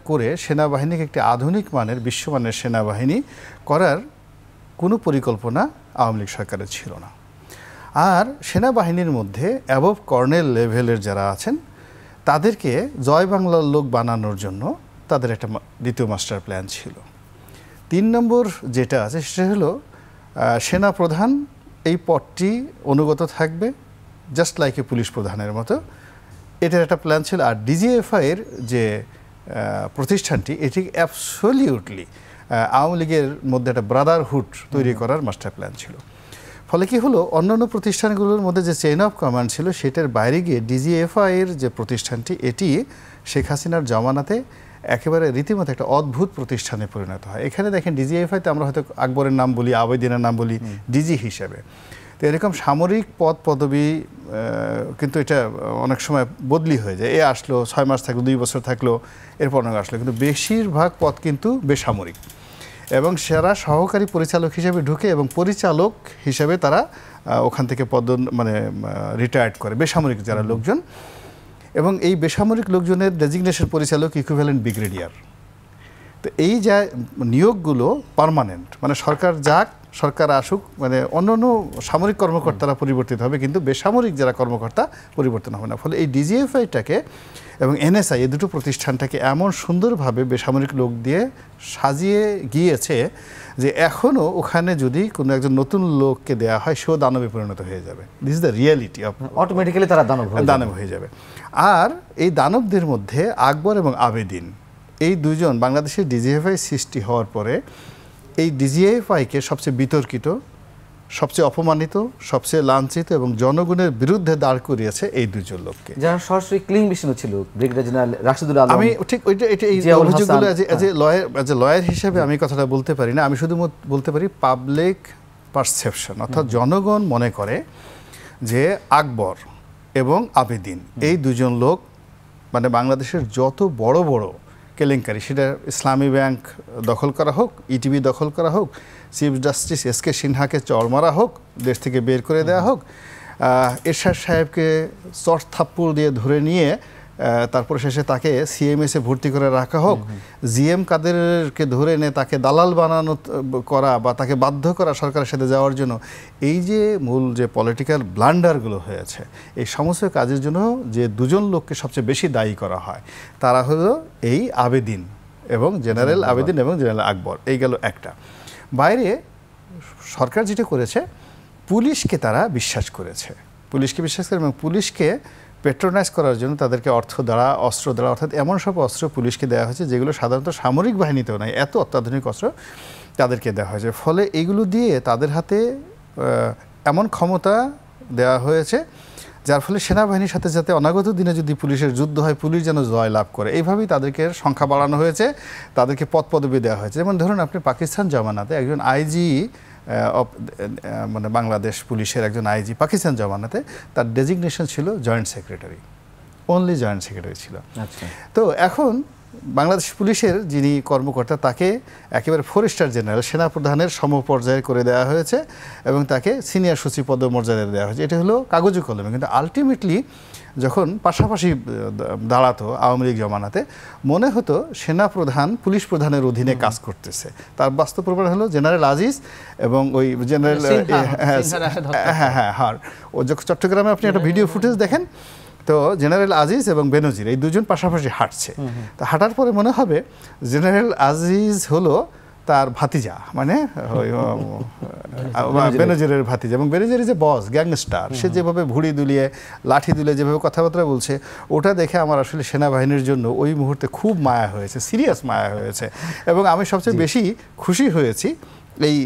করে সেনাবাহিনীকে একটি আধুনিক মানের, বিশ্বমানের সেনাবাহিনী করার কোনো পরিকল্পনা আওয়ামী লীগ সরকারের ছিল না। আর সেনাবাহিনীর মধ্যে অ্যাবভ কর্নেল লেভেলের যারা আছেন তাদেরকে জয় বাংলার লোক বানানোর জন্য তাদের একটা দ্বিতীয় মাস্টার প্ল্যান ছিল। 3 নম্বর যেটা আছে সেটা হলো সেনাপ্রধান এই পদটি অনুগত থাকবে জাস্ট লাইক এ পুলিশ প্রধানের মতো, এটার একটা প্ল্যান ছিল। আর ডিজিএফআই এর যে প্রতিষ্ঠানটি, এটি অ্যাবসলিউটলি আওয়ামী লীগের মধ্যে একটা ব্রাদারহুড তৈরি করার মাস্টার প্ল্যান ছিল। ফলে কি হলো, অন্যান্য প্রতিষ্ঠানগুলোর মধ্যে যে চেইন অফ কমান্ড ছিল সেটার বাইরে গিয়ে ডিজিএফআই এর যে প্রতিষ্ঠানটি, এটি শেখ হাসিনার জমানাতে একেবারে রীতিমতো একটা অদ্ভুত প্রতিষ্ঠানে পরিণত হয়। এখানে দেখেন ডিজিএফআইতে আমরা হয়তো আকবরের নাম বলি, আবেদিনের নাম বলি ডিজি হিসেবে, তো এরকম সামরিক পদ পদবি কিন্তু এটা অনেক সময় বদলি হয়ে যায়। এ আসলো 6 মাস থাকলো, 2 বছর থাকলো, এরপর অনেক আসলো, কিন্তু বেশিরভাগ পদ কিন্তু বেসামরিক। এবং সেরা সহকারী পরিচালক হিসেবে ঢুকে এবং পরিচালক হিসেবে তারা ওখান থেকে রিটায়ার্ড করে বেসামরিক যারা লোকজন। এবং এই বেসামরিক লোকজনের ডেজিগনেশন পরিচালক ইকুইভ্যালেন্ট ব্রিগেডিয়ার। তো এই যা নিয়োগগুলো পার্মানেন্ট, মানে সরকার যাক সরকার আসুক, মানে অন্যান্য সামরিক কর্মকর্তারা পরিবর্তিত হবে, কিন্তু বেসামরিক যারা কর্মকর্তা পরিবর্তন হবে না। ফলে এই ডিজিএফআইটাকে এবং এনএসআই এই দুটো প্রতিষ্ঠানটাকে এমন সুন্দরভাবে বেসামরিক লোক দিয়ে সাজিয়ে গিয়েছে যে এখনও ওখানে যদি কোনো একজন নতুন লোককে দেওয়া হয় সেও দানবে পরিণত হয়ে যাবে। This is the reality of, automatically তারা দানব হয়ে যাবে। আর এই দানবদের মধ্যে আকবর এবং আবেদিন, এই দুজন বাংলাদেশের ডিজিএফআই সৃষ্টি হওয়ার পরে এই ডিজিএফআইকে সবচেয়ে বিতর্কিত, সবচেয়ে অপমানিত, সবচেয়ে লাঞ্ছিত এবং জনগণের বিরুদ্ধে দাঁড় করিয়েছে এই দুজন লোককে, যারা সরাসরি ক্লিন মিশন ছিল। ব্রিগেডিয়ার জেনারেল রাশিদুল আলম, আমি ঠিক এই অভিযোগগুলো এজ এ লয়ার হিসেবে আমি কথাটা বলতে পারি না, আমি শুধু বলতে পারি পাবলিক পারসেপশন, অর্থাৎ জনগণ মনে করে যে আকবর এবং আবেদিন এই দুজন লোক মানে বাংলাদেশের যত বড় বড় কেলেঙ্কারি, সেটা ইসলামী ব্যাংক দখল করা হোক, ইটিভি দখল করা হোক, চিফ জাস্টিস এসকে সিনহাকে চড় মারা হোক, দেশ থেকে বের করে দেওয়া হোক, এরশাদ সাহেবকে চট থাপ্পড় দিয়ে ধরে নিয়ে তারপর শেষে তাকে সিএমএসে ভর্তি করে রাখা হোক, জিএম কাদেরকে ধরে এনে তাকে দালাল বানানো করা বা তাকে বাধ্য করা সরকারের সাথে যাওয়ার জন্য, এই যে মূল যে পলিটিক্যাল ব্লান্ডারগুলো হয়েছে, এই সমস্ত কাজের জন্য যে দুজন লোককে সবচেয়ে বেশি দায়ী করা হয় তারা হলো এই আবেদিন এবং জেনারেল আবেদিন এবং জেনারেল আকবর। এই গেল একটা। বাইরে সরকার যেটা করেছে, পুলিশকে তারা বিশ্বাস করেছে, এবং পুলিশকে পেট্রোনাইজ করার জন্য তাদেরকে অর্থ দ্বারা, অস্ত্র দ্বারা, অর্থাৎ এমন সব অস্ত্র পুলিশকে দেওয়া হয়েছে যেগুলো সাধারণত সামরিক বাহিনীতেও নাই, এত অত্যাধুনিক অস্ত্র তাদেরকে দেওয়া হয়েছে। ফলে এগুলো দিয়ে তাদের হাতে এমন ক্ষমতা দেওয়া হয়েছে যার ফলে সেনাবাহিনীর সাথে যাতে অনাগত দিনে যদি পুলিশের যুদ্ধ হয় পুলিশ যেন জয় লাভ করে, এইভাবেই তাদেরকে সংখ্যা বাড়ানো হয়েছে, তাদেরকে পদ পদবি দেওয়া হয়েছে। যেমন ধরুন আপনি পাকিস্তান জমানাতে একজন আইজি মানে বাংলাদেশ পুলিশের একজন আইজি পাকিস্তান জমানাতে তার ডেজিগনেশন ছিল joint secretary, only joint secretary ছিল। তো এখন বাংলাদেশ পুলিশের যিনি কর্মকর্তা তাকে একেবারে 4 স্টার জেনারেল সেনাপ্রধানের সমপর্যায়ে করে দেওয়া হয়েছে এবং তাকে সিনিয়র সচিব পদমর্যাদা দেওয়া হয়েছে। এটা হলো কাগজে কলমে, কিন্তু আলটিমেটলি যখন পাশাপাশি দাঁড়াতো আওয়ামী লীগ জমানাতে মনে হতো সেনাপ্রধান পুলিশ প্রধানের অধীনে কাজ করতেছে। তার বাস্তব প্রমাণ হলো জেনারেল আজিজ এবং ওই জেনারেল ও চট্টগ্রামে আপনি একটা ভিডিও ফুটেজ দেখেন, তো জেনারেল আজিজ এবং বেনজির এই দুজন পাশাপাশি হাঁটছে। তো হাঁটার পরে মনে হবে জেনারেল আজিজ হলো তার ভাতিজা, মানে বেনজিরের ভাতিজা, এবং বেনজির যে বস গ্যাংস্টার, সে যেভাবে ভুড়ি দুলিয়ে লাঠি দুলিয়ে যেভাবে কথাবার্তা বলছে, ওটা দেখে আমার আসলে সেনাবাহিনীর জন্য ওই মুহূর্তে খুব মায়া হয়েছে, সিরিয়াস মায়া হয়েছে। এবং আমি সবচেয়ে বেশি খুশি হয়েছি এই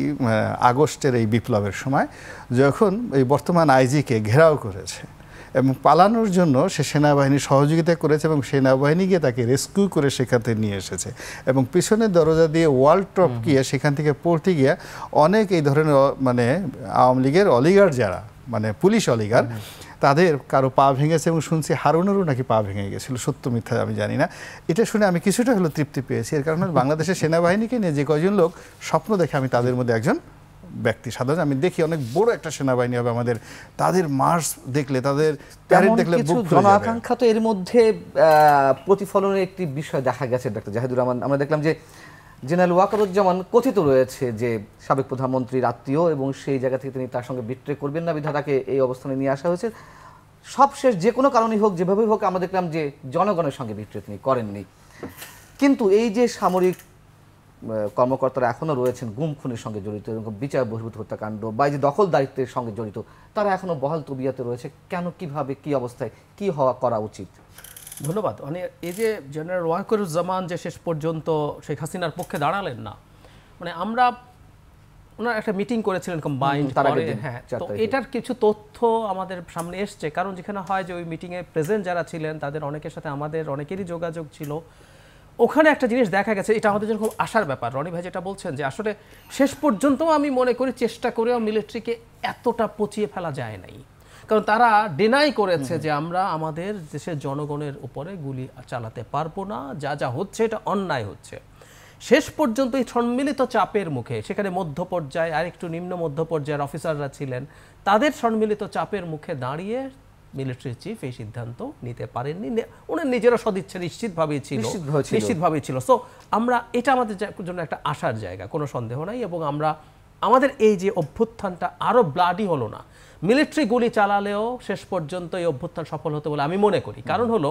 আগস্টের এই বিপ্লবের সময়, যখন এই বর্তমান আইজিকে ঘেরাও করেছে এবং পালানোর জন্য সে সেনাবাহিনীর সহযোগিতা করেছে এবং সেনাবাহিনী গিয়ে তাকে রেস্কিউ করে সেখান থেকে নিয়ে এসেছে এবং পিছনের দরজা দিয়ে ওয়াল টপ গিয়ে সেখান থেকে পড়তে গিয়ে অনেক এই ধরনের মানে আওয়ামী লীগের অলিগার যারা মানে পুলিশ অলিগার তাদের কারো পা ভেঙেছে এবং শুনছি হারুনেরও নাকি পা ভেঙে গেছিল, সত্য মিথ্যা আমি জানি না। এটা শুনে আমি কিছুটা হলো তৃপ্তি পেয়েছি, এর কারণে বাংলাদেশের সেনাবাহিনীকে নিয়ে যে কয়জন লোক স্বপ্ন দেখে আমি তাদের মধ্যে একজন ব্যক্তি। সাধারণত আমি দেখি অনেক বড় একটা সেনাবাহিনী হবে আমাদের, তাদের মার্চ দেখলে তাদের প্যারেড দেখলে বুক ফুলে যাবে। জনআকাঙ্ক্ষা তো এর মধ্যে প্রতিফলনের একটি বিষয় দেখা গেছে ডক্টর জাহিদুর রহমান। আমরা দেখলাম যে জেনারেল ওয়াকারুজ্জামান কথিত রয়েছে যে সাবেক প্রধানমন্ত্রীর আত্মীয় এবং সেই জায়গা থেকে তিনি তার সঙ্গে বিট্রে করবেন না বিধায় তাকে এই অবস্থানে নিয়ে আসা হয়েছে। সবশেষ যে কোনো কারণেই হোক যেভাবেই হোক আমরা দেখলাম যে জনগণের সঙ্গে বিট্রে তিনি করেননি। কিন্তু এই যে সামরিক কর্মকর্তারা এখনও রয়েছেন গুম খুনের সঙ্গে জড়িত এবং বিচার বহির্ভূত হত্যাকাণ্ড বা এই যে দখলদারিত্বের সঙ্গে জড়িত, তারা এখনও বহাল তবিয়তে রয়েছে কেন, কিভাবে, কি অবস্থায়, কি হওয়া করা উচিত? ধন্যবাদ। মানে এই যে জেনারেল ওয়াকারুজ্জামান যে শেষ পর্যন্ত শেখ হাসিনার পক্ষে দাঁড়ালেন না, মানে আমরা ওনার একটা মিটিং করেছিলেন কম্বাইন্ড, হ্যাঁ, তো এটার কিছু তথ্য আমাদের সামনে এসছে। কারণ যেখানে হয় যে ওই মিটিংয়ে প্রেজেন্ট যারা ছিলেন তাদের অনেকের সাথে আমাদের অনেকেরই যোগাযোগ ছিল। ওখানে একটা জিনিস দেখা গেছে, এটা আমাদের জন্য খুব আশার ব্যাপার। রনি ভাই যেটা বলছেন যে আসলে শেষ পর্যন্ত আমি মনে করি চেষ্টা করেও মিলিটারিকে এতটা পচিয়ে ফেলা যায় নাই, কারণ তারা ডিনাই করেছে যে আমরা আমাদের দেশের জনগণের উপরে গুলি চালাতে পারবো না, যা যা হচ্ছে এটা অন্যায় হচ্ছে। শেষ পর্যন্ত এই সম্মিলিত চাপের মুখে, সেখানে মধ্য পর্যায়ে আর একটু নিম্ন মধ্য পর্যায়ের অফিসাররা ছিলেন, তাদের সম্মিলিত চাপের মুখে দাঁড়িয়ে মিলিটারি চিফ এই সিদ্ধান্ত নিতে পারেননি। ওনার নিজেরও সদিচ্ছা নিশ্চিতভাবেই ছিল। সো আমরা, এটা আমাদের জন্য একটা আশার জায়গা, কোনো সন্দেহ নাই। এবং আমাদের এই যে অভ্যুত্থানটা আরও ব্লাডি হলো না, মিলিটারি গুলি চালালেও শেষ পর্যন্ত এই অভ্যুত্থান সফল হতে বলে আমি মনে করি। কারণ হলো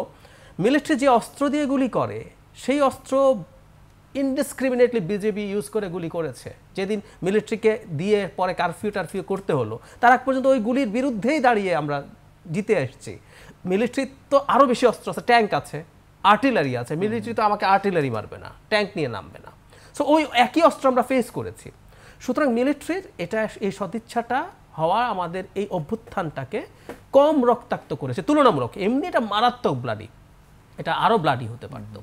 মিলিটারি যে অস্ত্র দিয়ে গুলি করে, সেই অস্ত্র ইনডিসক্রিমিনেটলি বিজেপি ইউজ করে গুলি করেছে। যেদিন মিলিটারিকে দিয়ে পরে কারফিউ করতে হলো, তার আগ পর্যন্ত ওই গুলির বিরুদ্ধেই দাঁড়িয়ে আমরা জিতে আসছি। মিলিটারি তো আরও বেশি অস্ত্র আছে, ট্যাঙ্ক আছে, আর্টিলারি আছে। মিলিটারি তো আমাকে আর্টিলারি মারবে না, ট্যাঙ্ক নিয়ে নামবে না। সো ওই একই অস্ত্র আমরা ফেস করেছি। সুতরাং মিলিটারির এটা, এই সদিচ্ছাটা হওয়া আমাদের এই অভ্যুত্থানটাকে কম রক্তাক্ত করেছে তুলনামূলক। এমনি এটা মারাত্মক ব্লাডি, এটা আরও ব্লাডি হতে পারত।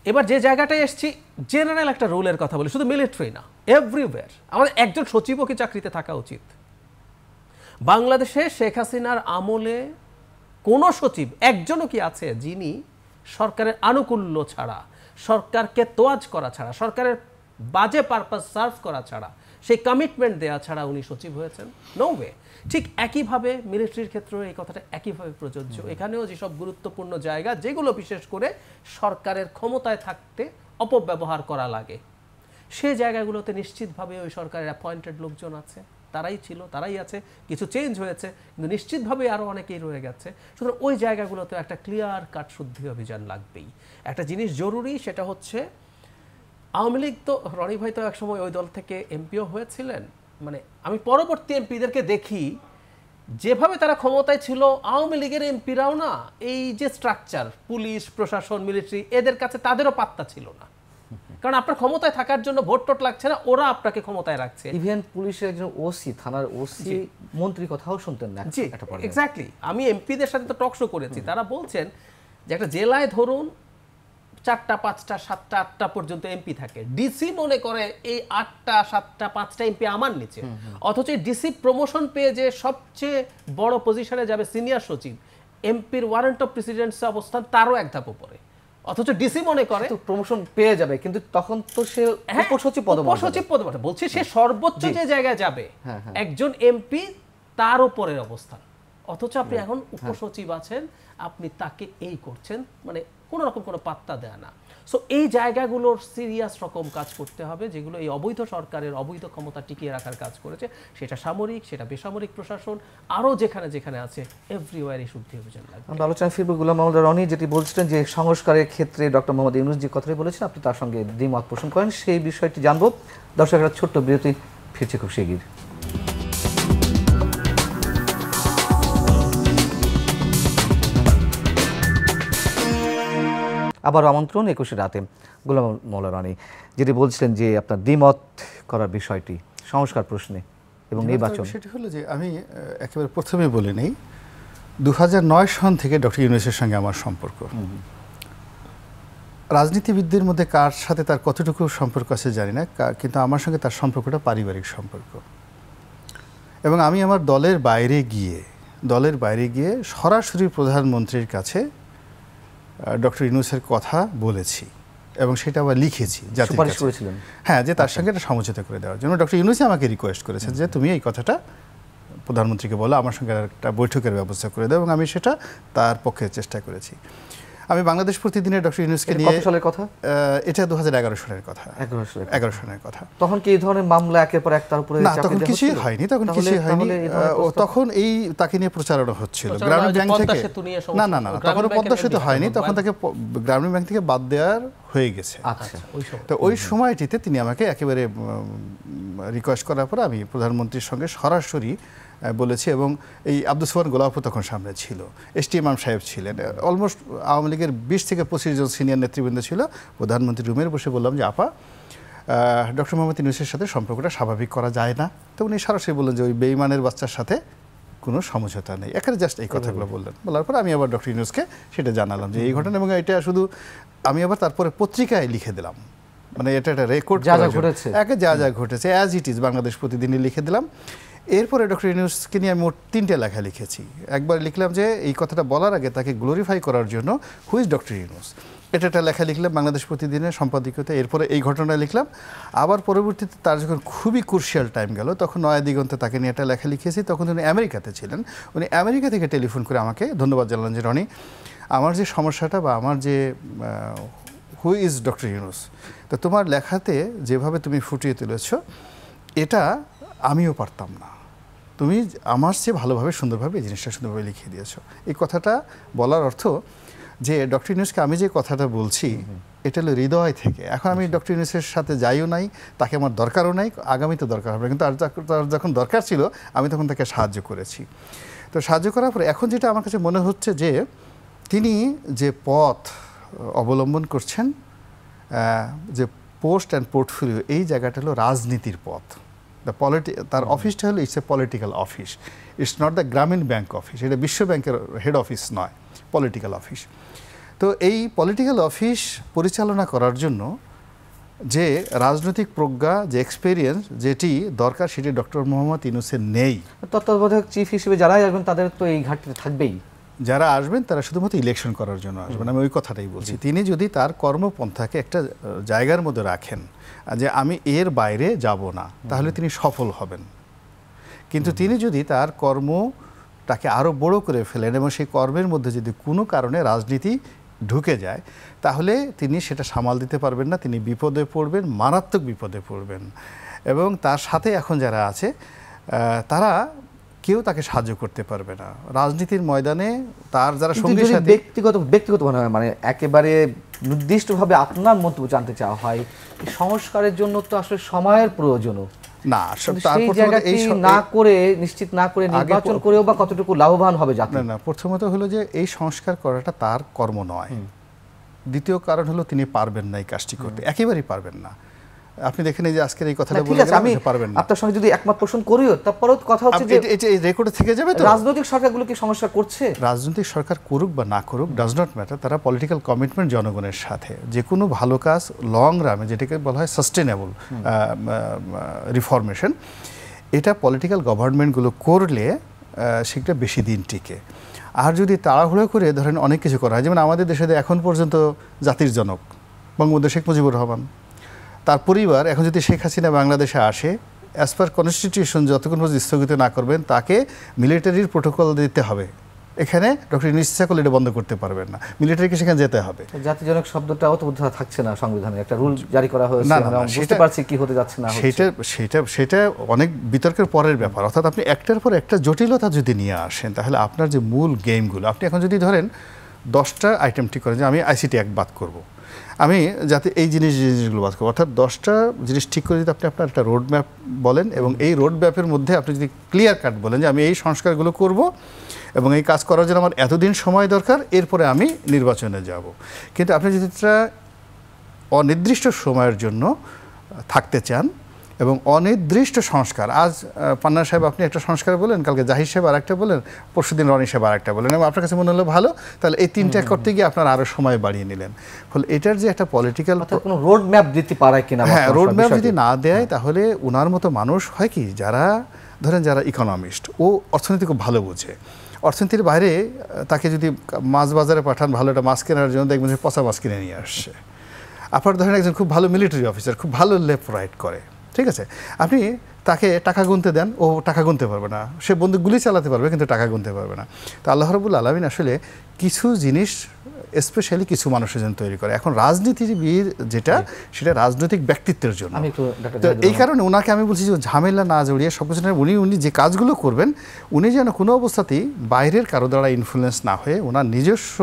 এবার যে জায়গাটায় এসছি, জেনারেল একটা রুলের কথা বলি, শুধু মিলিটারি না, এভরিওয়্যার আমাদের একজন সচিবও কি চাকরিতে থাকা উচিত? বাংলাদেশে শেখ হাসিনার আমলে কোনো সচিব একজনও কি আছে যিনি সরকারের আনুকূল্য ছাড়া, সরকারকে তোয়াজ করা ছাড়া, সরকারের বাজে পারপাস সার্ভ করা ছাড়া, সেই কমিটমেন্ট দেওয়া ছাড়া উনি সচিব হয়েছেন? No way. ঠিক একইভাবে মিলিটারির ক্ষেত্রেও এই কথাটা একইভাবে প্রযোজ্য। এখানেও যেসব গুরুত্বপূর্ণ জায়গা, যেগুলো বিশেষ করে সরকারের ক্ষমতায় থাকতে অপব্যবহার করা লাগে, সেই জায়গাগুলোতে নিশ্চিতভাবে ওই সরকারের অ্যাপয়েন্টেড লোকজন আছে, তারাই ছিল, তারাই আছে। কিছু চেঞ্জ হয়েছে, কিন্তু নিশ্চিতভাবে আরও অনেকেই রয়ে গেছে। সুতরাং ওই জায়গাগুলোতে একটা ক্লিয়ার কাট শুদ্ধি অভিযান লাগবেই। একটা জিনিস জরুরি, সেটা হচ্ছে আওয়ামী লীগ তো, রনি ভাই তো একসময় ওই দল থেকে এমপিও হয়েছিলেন। মানে আমি পরবর্তী এমপিদেরকে দেখি যেভাবে তারা ক্ষমতায় ছিল, আওয়ামী লীগের এমপিরাও না এই যে স্ট্রাকচার, পুলিশ প্রশাসন মিলিটারি, এদের কাছে তাদেরও পাত্তা ছিল না। কারণ আপনার ক্ষমতায় থাকার জন্য ভোট টোট লাগছে না, ওরা আপনাকে ক্ষমতায় রাখছে। ইভেন পুলিশের একজন ওসি, থানার ওসি মন্ত্রী কথাও শুনতেন না। জি, এক্স্যাক্টলি। আমি এমপিদের সাথে তো টক শো করেছি, তারা বলছেন যে একটা জেলায় ধরুন 4টা 5টা 7টা 8টা পর্যন্ত এমপি থাকে, ডিসি মনে করে এই 8টা 7টা 5টা এমপি আমার নিচে। অথচ ডিসি প্রমোশন পেয়ে যে সবচেয়ে বড় পজিশনে যাবে সিনিয়র সচিব, এমপির ওয়ারেন্ট অফ প্রেসিডেন্সি অবস্থান তারও এক ধাপ উপরে। অথচ ডিসি মনে করে প্রমোশন পেয়ে যাবে, কিন্তু তখন তো সে উপসচিব পদে বলছে সে সর্বোচ্চ যে জায়গায় যাবে, একজন এমপি তার উপরের অবস্থান। অথচ আপনি এখন উপসচিব আছেন, আপনি তাকে এই করছেন, মানে কোনো রকম কোনো পাত্তা দেয় না। সো এই জায়গাগুলোর সিরিয়াস রকম কাজ করতে হবে, যেগুলো এই অবৈধ সরকারের অবৈধ ক্ষমতা টিকিয়ে রাখার কাজ করেছে, সেটা সামরিক, সেটা বেসামরিক প্রশাসন, আরও যেখানে যেখানে আছে, এভরিওয়্যার এই শুদ্ধি অভিযান লাগবে। আমরা আলোচনা ফিরব। গোলাম মাহমুদ রনি যেটি বলছিলেন যে সংস্কারের ক্ষেত্রে ডক্টর মোহাম্মদ ইউনূস যে কথাটি বলেছেন, আপনি তার সঙ্গে দ্বিমত পোষণ করেন, সেই বিষয়টি জানবো। দর্শকেরা ছোট্ট বিরতি, ফিরছে খুব শিগগির। আবার আমন্ত্রণ 21 রাতে। গোলাম মাওলা রনি যেটি বলছিলেন যে আপনার দ্বিমত করার বিষয়টি সংস্কার প্রশ্নে এবং নির্বাচন, সেটি হলো যে আমি একেবারে প্রথমে বলে নেই, 2009 সন থেকে ডক্টর ইউনূসের সঙ্গে আমার সম্পর্ক। রাজনীতিবিদদের মধ্যে কার সাথে তার কতটুকু সম্পর্ক আছে জানি না, কিন্তু আমার সঙ্গে তার সম্পর্কটা পারিবারিক সম্পর্ক। এবং আমি আমার দলের বাইরে গিয়ে সরাসরি প্রধানমন্ত্রীর কাছে ডক্টর ইউনূসের কথা বলেছি এবং সেটা আবার লিখেছি জাতির কাছে। হ্যাঁ, যে তার সঙ্গে একটা সমঝোতা করে দেওয়ার জন্য ডক্টর ইউনূস আমাকে রিকোয়েস্ট করেছেন যে তুমি এই কথাটা প্রধানমন্ত্রীকে বলো, আমার সঙ্গে একটা বৈঠকের ব্যবস্থা করে দাও, এবং আমি সেটা তার পক্ষে চেষ্টা করেছি। আমি বাংলাদেশ প্রতিদিনে ডক্টর ইউনূসকে নিয়ে, কত সালের কথা এটা 2011 সালের কথা, 11 সালের কথা। তখন কি এই ধরনের মামলা একের পর এক তার উপরে? না, তখন কিছুই হয়নি, তখন এই তাকে নিয়ে প্রচারণা হচ্ছিল গ্রামীণ ব্যাংক থেকে। না, তখন পদ্মা সেতু হয়নি, তখন তাকে গ্রামীণ ব্যাংক থেকে বাদ দেওয়ার হয়ে গেছে। আচ্ছা, তো ওই সময়টিতে তিনি আমাকে একেবারে রিকোয়েস্ট করার পর আমি প্রধানমন্ত্রীর সঙ্গে সরাসরি বলেছি, এবং এই আব্দুল সোবহান গোলাপও তখন সামনে ছিল, এসটি ইমাম সাহেব ছিলেন, অলমোস্ট আওয়ামী লীগের 20 থেকে 25 জন সিনিয়র নেতৃবৃন্দ ছিল। প্রধানমন্ত্রী রুমের বসে বললাম যে আপা, ডক্টর মোহাম্মদ ইউনূসের সাথে সম্পর্কটা স্বাভাবিক করা যায় না? তো উনি সরাসরি বললেন যে ওই বেঈমানের বাচ্চার সাথে কোনো সমঝোতা নেই। এখানে জাস্ট এই কথাগুলো বললেন। বলার পর আমি আবার ডক্টর ইউনূসকে সেটা জানালাম যে এই ঘটনা, এবং এটা শুধু আমি আবার তারপরে পত্রিকায় লিখে দিলাম, মানে এটা একটা রেকর্ড যা যা ঘটেছে অ্যাজ ইট ইজ বাংলাদেশ প্রতিদিনই লিখে দিলাম। এরপরে ডক্টর ইউনূসকে নিয়ে আমি মোট 3টে লেখা লিখেছি। একবার লিখলাম যে এই কথাটা বলার আগে তাকে গ্লোরিফাই করার জন্য হু ইজ ডক্টর ইউনূস, এটা একটা লেখা লিখলাম বাংলাদেশ প্রতিদিনের সম্পাদকীয়তে। এরপরে এই ঘটনা লিখলাম। আবার পরবর্তীতে তার যখন খুবই ক্রুশিয়াল টাইম গেল, তখন নয়া দিগন্তে তাকে নিয়ে একটা লেখা লিখেছি। তখন উনি আমেরিকাতে ছিলেন। উনি আমেরিকা থেকে টেলিফোন করে আমাকে ধন্যবাদ জানালেন যে রনি, আমার যে সমস্যাটা বা আমার যে হু ইজ ডক্টর ইউনূস, তো তোমার লেখাতে যেভাবে তুমি ফুটিয়ে তুলেছ এটা আমিও পারতাম না, তুমি আমার চেয়ে ভালোভাবে সুন্দরভাবে এই জিনিসটা সুন্দরভাবে লিখিয়ে দিয়েছো। এই কথাটা বলার অর্থ যে ডক্টর ইউনূসকে আমি যে কথাটা বলছি এটা হলো হৃদয় থেকে। এখন আমি ডক্টর ইউনূসের সাথে যাইও নাই, তাকে আমার দরকারও নাই, আগামীতে দরকার হবে, কিন্তু তার যখন দরকার ছিল আমি তখন তাকে সাহায্য করেছি। তো সাহায্য করার পরে এখন যেটা আমার কাছে মনে হচ্ছে যে তিনি যে পথ অবলম্বন করছেন, যে পোস্ট অ্যান্ড পোর্টফোলিও, এই জায়গাটা হলো রাজনীতির পথ। তার অফিসটা হলো it's a political office, it's not the গ্রামীণ ব্যাংক অফিস, এটা বিশ্ব ব্যাংকের হেড অফিস নয়, পলিটিক্যাল অফিস। তো এই পলিটিক্যাল অফিস পরিচালনা করার জন্য যে রাজনৈতিক প্রজ্ঞা, যে এক্সপেরিয়েন্স যেটি দরকার, সেটি ডক্টর মোহাম্মদ ইউনূসের নেই। তত্ত্বাবধায়ক চিফ হিসেবে যারাই আসবেন তাদের তো এই ঘাটতি থাকবেই। যারা আসবেন তারা শুধুমাত্র ইলেকশন করার জন্য আসবেন, আমি ওই কথাটাই বলছি। তিনি যদি তার কর্মপন্থাকে একটা জায়গার মধ্যে রাখেন যে আমি এর বাইরে যাব না, তাহলে তিনি সফল হবেন। কিন্তু তিনি যদি তার কর্মটাকে আরও বড় করে ফেলেন এবং সেই কর্মের মধ্যে যদি কোনো কারণে রাজনীতি ঢুকে যায়, তাহলে তিনি সেটা সামাল দিতে পারবেন না, তিনি বিপদে পড়বেন, মারাত্মক বিপদে পড়বেন। এবং তার সাথে এখন যারা আছে তারা কেউ তাকে সাহায্য করতে পারবে না রাজনীতির ময়দানে। তার যারা সঙ্গী সাথী ব্যক্তিগত মনে হয়, মানে একেবারে নির্দিষ্টভাবে আপনার মন্তব্য জানতে চাওয়া হয়, সংস্কারের জন্য তো আসলে সময়ের প্রয়োজন না, না করে নিশ্চিত না করে নির্বাচন করেও বা কতটুকু লাভবান হবে জাতি? না, প্রথমত হলো যে এই সংস্কার করাটা তার কর্ম নয়। দ্বিতীয় কারণ হলো তিনি পারবেন না এই কাজটি করতে, একেবারেই পারবেন না। আপনি দেখেন এই যে আজকের এই কথাটা বলে আমি পারবেন না, আপনার সঙ্গে যদি একমত পোষণ করিও, তারপরেও কথা হচ্ছে যে এটা এই রেকর্ডে থেকে যাবে। তো রাজনৈতিক সরকারগুলো কি সমস্যা করছে? রাজনৈতিক সরকার করুক বা না করুক ডাজ নট ম্যাটার, তারা পলিটিক্যাল কমিটমেন্ট জনগণের সাথে যে কোনো ভালো কাজ লং রানে, যেটাকে বলা হয় সাস্টেনেবল রিফরমেশন, এটা পলিটিক্যাল গভর্নমেন্টগুলো করলে সেটা বেশি দিন টিকে। আর যদি তাড়াহুড়ো করে ধরেন অনেক কিছু করা হয়, যেমন আমাদের দেশে এখন পর্যন্ত জাতির জনক বঙ্গবন্ধু শেখ মুজিবুর রহমান, তার পরিবার, এখন যদি শেখ হাসিনা বাংলাদেশে আসে, অ্যাজ পার কনস্টিটিউশন যতক্ষণ পর্যন্ত স্থগিত না করবেন তাকে মিলিটারির প্রোটোকল দিতে হবে। এখানে ডক্টর ইউনূস ইচ্ছা করলে এটা বন্ধ করতে পারবেন না, মিলিটারিকে সেখানে যেতে হবে। জাতিজনক শব্দটাও তো বোধহয় থাকছে না সংবিধানে, একটা রুল জারি করা হয়েছে, বুঝতে পারছি কি হতে যাচ্ছে না। সেটা অনেক বিতর্কের পরের ব্যাপার। অর্থাৎ আপনি একটার পর একটা জটিলতা যদি নিয়ে আসেন, তাহলে আপনার যে মূল গেমগুলো, আপনি এখন যদি ধরেন 10টা আইটেম ঠিক করেন যে আমি আইসিটি অ্যাক্ট বাদ করব, আমি যাতে এই জিনিসগুলো বাদ করবো, অর্থাৎ 10টা জিনিস ঠিক করে যদি আপনি আপনার একটা রোড ম্যাপ বলেন, এবং এই রোড ম্যাপের মধ্যে আপনি যদি ক্লিয়ার কাট বলেন যে আমি এই সংস্কারগুলো করব এবং এই কাজ করার জন্য আমার এতদিন সময় দরকার, এরপরে আমি নির্বাচনে যাব। কিন্তু আপনি যদি এটা অনির্দিষ্ট সময়ের জন্য থাকতে চান এবং অনির্দিষ্ট সংস্কার, আজ পান্না সাহেব আপনি একটা সংস্কার বলেন, কালকে জাহির সাহেব আর একটা বলেন, পরশুদিন রনি সাহেব আর একটা বলেন, এবং আপনার কাছে মনে হলো ভালো, তাহলে এই 3টা করতে গিয়ে আপনার আরও সময় বাড়িয়ে নিলেন। ফলে এটার যে একটা পলিটিক্যাল কোনো রোড ম্যাপ দিতে পারে কিনা, হ্যাঁ, রোড ম্যাপ যদি না দেয়, তাহলে ওনার মতো মানুষ হয় কি, যারা ধরেন যারা ইকোনমিস্ট, ও অর্থনীতি খুব ভালো বোঝে, অর্থনীতির বাইরে তাকে যদি মাছ বাজারে পাঠান ভালো একটা মাছ কেনার জন্য, দেখবেন যে পচা মাছ কিনে নিয়ে আসছে। আপনার ধরেন একজন খুব ভালো মিলিটারি অফিসার, খুব ভালো লেফট রাইট করে, ঠিক আছে, আপনি তাকে টাকা গুনতে দেন, ও টাকা গুনতে পারবে না, সে বন্দুক গুলি চালাতে পারবে কিন্তু টাকা গুনতে পারবে না। তো আল্লাহ রাব্বুল আলামিন আসলে কিছু জিনিস স্পেশালি কিছু মানুষের জন্য তৈরি করে। এখন রাজনীতিবিদ যেটা, সেটা রাজনৈতিক ব্যক্তিত্বের জন্য। তো এই কারণে ওনাকে আমি বলছি যে ঝামেলা না জড়িয়ে সবকিছু, উনি যে কাজগুলো করবেন উনি যেন কোনো অবস্থাতেই বাইরের কারো দ্বারা ইনফ্লুয়েন্স না হয়ে, ওনার নিজস্ব,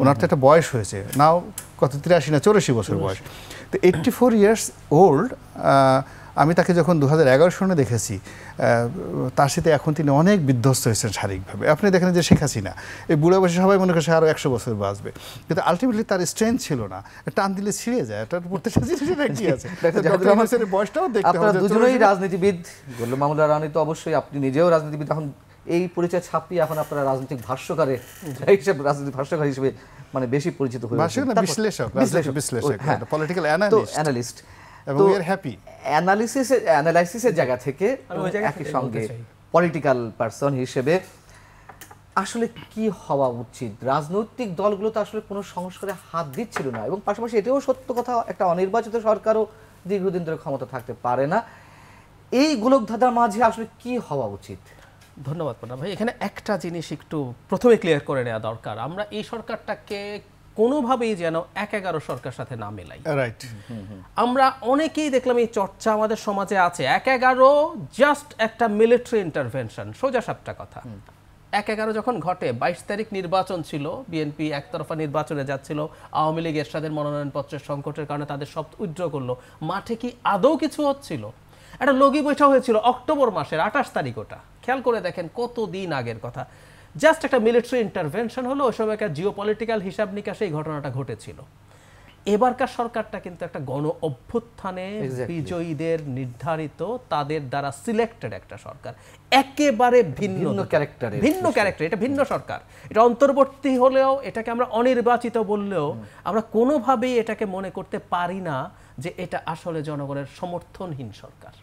ওনার তো একটা বয়স হয়েছে নাও, কত 83 না 84 বছর বয়স, তো 84 ইয়ার্স ওল্ড। আমি তাকে যখন 2011 সনে দেখেছি, তার সাথে এখন তিনি অনেক বিধ্বস্ত হয়েছেন শারীরিকভাবে। আপনি দেখেন যে শেখ হাসিনা এই বুড়া বয়সে সবাই মনে করে সে আরও 100 বছর বাঁচবে, কিন্তু আলটিমেটলি তার স্ট্রেংথ ছিল না, টান দিলে ছিঁড়ে যায়। এটার প্রত্যেকটা জিনিসের কি আছে, বয়সটাও দেখতে হবে। আপনারা দুজনেই রাজনীতিবিদ, গোলাম মামুনুর রানী তো অবশ্যই, আপনি নিজেও রাজনীতিবিদ, এখন এই পরিচয় ছাপিয়ে এখন আপনারা রাজনৈতিক ভাষ্যকারে হিসেবে, রাজনৈতিক ভাষ্যকার হিসেবে মানে বেশি পরিচিত হয়ে বিশ্লেষক, পলিটিক্যাল অ্যানালিস্ট এবং উই আর হ্যাপি। অ্যানালাইসিসের জায়গা থেকে একই সঙ্গে পলিটিক্যাল পারসন হিসেবে আসলে কি হওয়া উচিত? রাজনৈতিক দলগুলো তো আসলে কোনো সংস্কারে হাত দিচ্ছিল না, এবং পাশাপাশি এটাও সত্য কথা, একটা অনির্বাচিত সরকারও দীর্ঘদিন ধরে ক্ষমতা থাকতে পারে না। এই গোলকধাঁধার মাঝে আসলে কি হওয়া উচিত? ধন্যবাদ প্রণব ভাই। এখানে একটা জিনিস একটু প্রথমে ক্লিয়ার করে নেওয়া দরকার, আমরা এই সরকারটাকে কোনোভাবেই যেন 1-11 সরকার সাথে না মেলাই। রাইট, আমরা অনেকেই দেখলাম এই চর্চা আমাদের সমাজে আছে, 1-11 জাস্ট একটা মিলিটারি ইন্টারভেনশন, সোজা সাপটা কথা। 1-11 যখন ঘটে, 22 তারিখ নির্বাচন ছিল, বিএনপি একতরফা নির্বাচনে যাচ্ছিল, আওয়ামী লীগ এরশাদের মনোনয়নপত্রের সংকটের কারণে তাদের সব উইথড্র করলো। মাঠে কি আদৌ কিছু হচ্ছিল? একটা লগি বৈঠক হয়েছিল অক্টোবর মাসের 28 তারিখ, ওটা খেয়াল করে দেখেন কতদিন আগের কথা। জাস্ট একটা মিলিটারি ইন্টারভেনশন হলো, ওই সময়কার জিওপলিটিক্যাল হিসাব নিকাশে এই ঘটনাটা ঘটেছিল। এবারকার সরকারটা কিন্তু একটা গণ অভ্যুত্থানে বিজয়ীদের নির্ধারিত, তাদের দ্বারা সিলেক্টেড একটা সরকার, একেবারে ভিন্ন ক্যারেক্টার, এটা ভিন্ন সরকার। এটা অন্তর্বর্তী হলেও, এটাকে আমরা অনির্বাচিত বললেও আমরা কোনোভাবেই এটাকে মনে করতে পারি না যে এটা আসলে জনগণের সমর্থনহীন সরকার।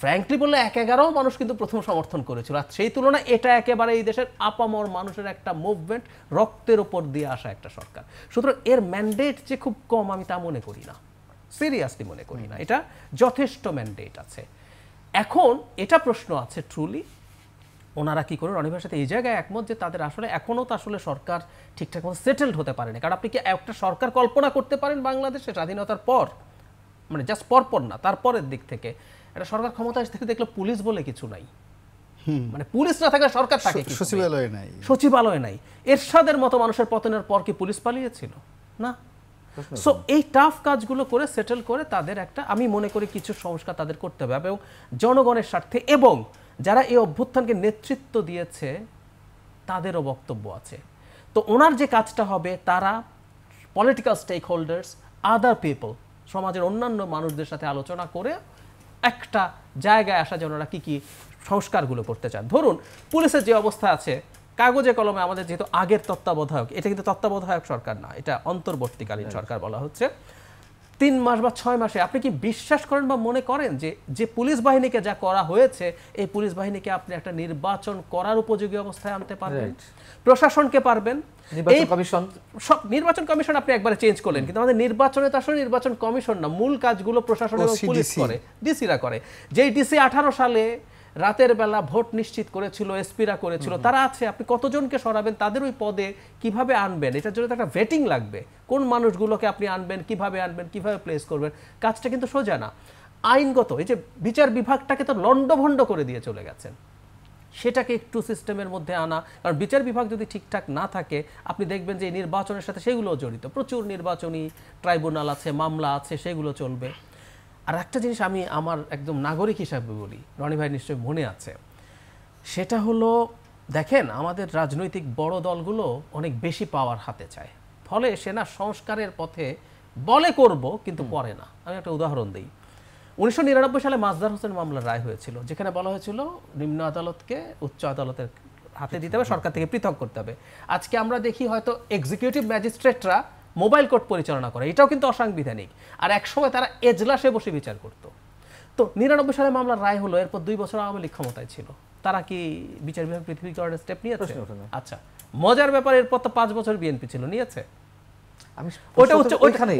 ফ্র্যাঙ্কলি বললে 1-11 মানুষ কিন্তু প্রথম সমর্থন করেছিল, আর সেই তুলনায় এটা একেবারে এই দেশের আপামর মানুষের একটা মুভমেন্ট, রক্তের উপর দিয়ে আসা একটা সরকার। সুতরাং এর ম্যান্ডেট যে খুব কম আমি তা মনে করি না, সিরিয়াসলি মনে করি না, এটা যথেষ্ট ম্যান্ডেট আছে। এখন এটা প্রশ্ন আছে ট্রুলি ওনারা কি করে, রনি ভাইয়ের সাথে এই জায়গায় একমত যে তাদের আসলে এখনও তো আসলে সরকার ঠিকঠাক মতো সেটেলড হতে পারেনি। কারণ আপনি কি একটা সরকার কল্পনা করতে পারেন বাংলাদেশে স্বাধীনতার পর, মানে জাস্ট পরপর না, তারপরের দিক থেকে একটা সরকার ক্ষমতায় থেকে দেখলো পুলিশ বলে কিছু নাই, মানে পুলিশ না থাকলে সরকার থাকে, সচিবালয় নাই। এরশাদের মতো মানুষের পতনের পর কি পুলিশ পালিয়েছিল? না। সো এই টাফ কাজগুলো করে সেটেল করে তাদের একটা, আমি মনে করি কিছু সংস্কার তাদের করতে হবে, এবং জনগণের স্বার্থে, এবং যারা এই অভ্যুত্থানকে নেতৃত্ব দিয়েছে তাদেরও বক্তব্য আছে। তো ওনার যে কাজটা হবে, তারা political stakeholders, other people, সমাজের অন্যান্য মানুষদের সাথে আলোচনা করে একটা জায়গায় আসা যে ওনারা কী কী সংস্কারগুলো করতে চান। ধরুন পুলিশের যে অবস্থা আছে, কাগজে কলমে আমাদের যেহেতু আগের তত্ত্বাবধায়ক, এটা কিন্তু তত্ত্বাবধায়ক সরকার না, এটা অন্তর্বর্তীকালীন সরকার বলা হচ্ছে, 3 মাস বা 6 মাসে আপনি কি বিশ্বাস করেন বা মনে করেন যে পুলিশ বাহিনীকে যা করা হয়েছে, এই পুলিশ বাহিনীকে আপনি একটা নির্বাচন করার উপযোগী অবস্থায় আনতে পারবেন? প্রশাসনকে পারবেন। নির্বাচন কমিশন আপনি একবারে চেঞ্জ করলেন, কিন্তু আমাদের নির্বাচনে তো আসলে নির্বাচন কমিশন না, মূল কাজগুলো প্রশাসন এবং পুলিশ করে, ডিসিরা করে। যেই ডিসি 18 সালে রাতের বেলা ভোট নিশ্চিত করেছিল, এসপিরা করেছিল, তারা আছে। আপনি কতজনকে সরাবেন, তাদের ওই পদে কিভাবে আনবেন, এটার জন্য একটা ভেটিং লাগবে। কোন মানুষগুলোকে আপনি আনবেন, কিভাবে আনবেন, কিভাবে প্লেস করবেন, কাজটা কিন্তু সোজা না। আইনগত এই যে বিচার বিভাগটাকে তো লন্ডভন্ড করে দিয়ে চলে গেছেন, সেটাকে একটু সিস্টেমের মধ্যে আনা। কারণ বিচার বিভাগ যদি ঠিকঠাক না থাকে, আপনি দেখবেন যে নির্বাচনের সাথে সেগুলোও জড়িত, প্রচুর নির্বাচনী ট্রাইব্যুনাল আছে, মামলা আছে, সেগুলো চলবে। আর একটা জিনিস আমি আমার একদম নাগরিক হিসাবে বলি, রনি ভাই নিশ্চয়ই মনে আছে, সেটা হলো দেখেন আমাদের রাজনৈতিক বড় দলগুলো অনেক বেশি পাওয়ার হাতে চায়, ফলে সেনা সংস্কারের পথে বলে করব কিন্তু করে না। আমি একটা উদাহরণ দিই। 1999 সালে মাজদার হোসেন মামলার রায় হয়েছিল, যেখানে বলা হয়েছিল নিম্ন আদালতকে উচ্চ আদালতের হাতে দিতে হবে, সরকার থেকে পৃথক করতে হবে। আজকে আমরা দেখি হয়তো এক্সিকিউটিভ ম্যাজিস্ট্রেটরা মোবাইল কোর্ট পরিচালনা করে, এটাও কিন্তু অসাংবিধানিক। আর একসময় তারা এজলাসে বসে বিচার করতো। তো 99 সালে মামলার রায় হলো, এরপর 2 বছর আওয়ামী লীগ ক্ষমতায় ছিল, তারা কি বিচার বিভাগ পৃথিবীকরণের স্টেপ নিয়েছে? আচ্ছা, মজার ব্যাপার, এরপর তো 5 বছর বিএনপি ছিল, নিয়েছে? আমি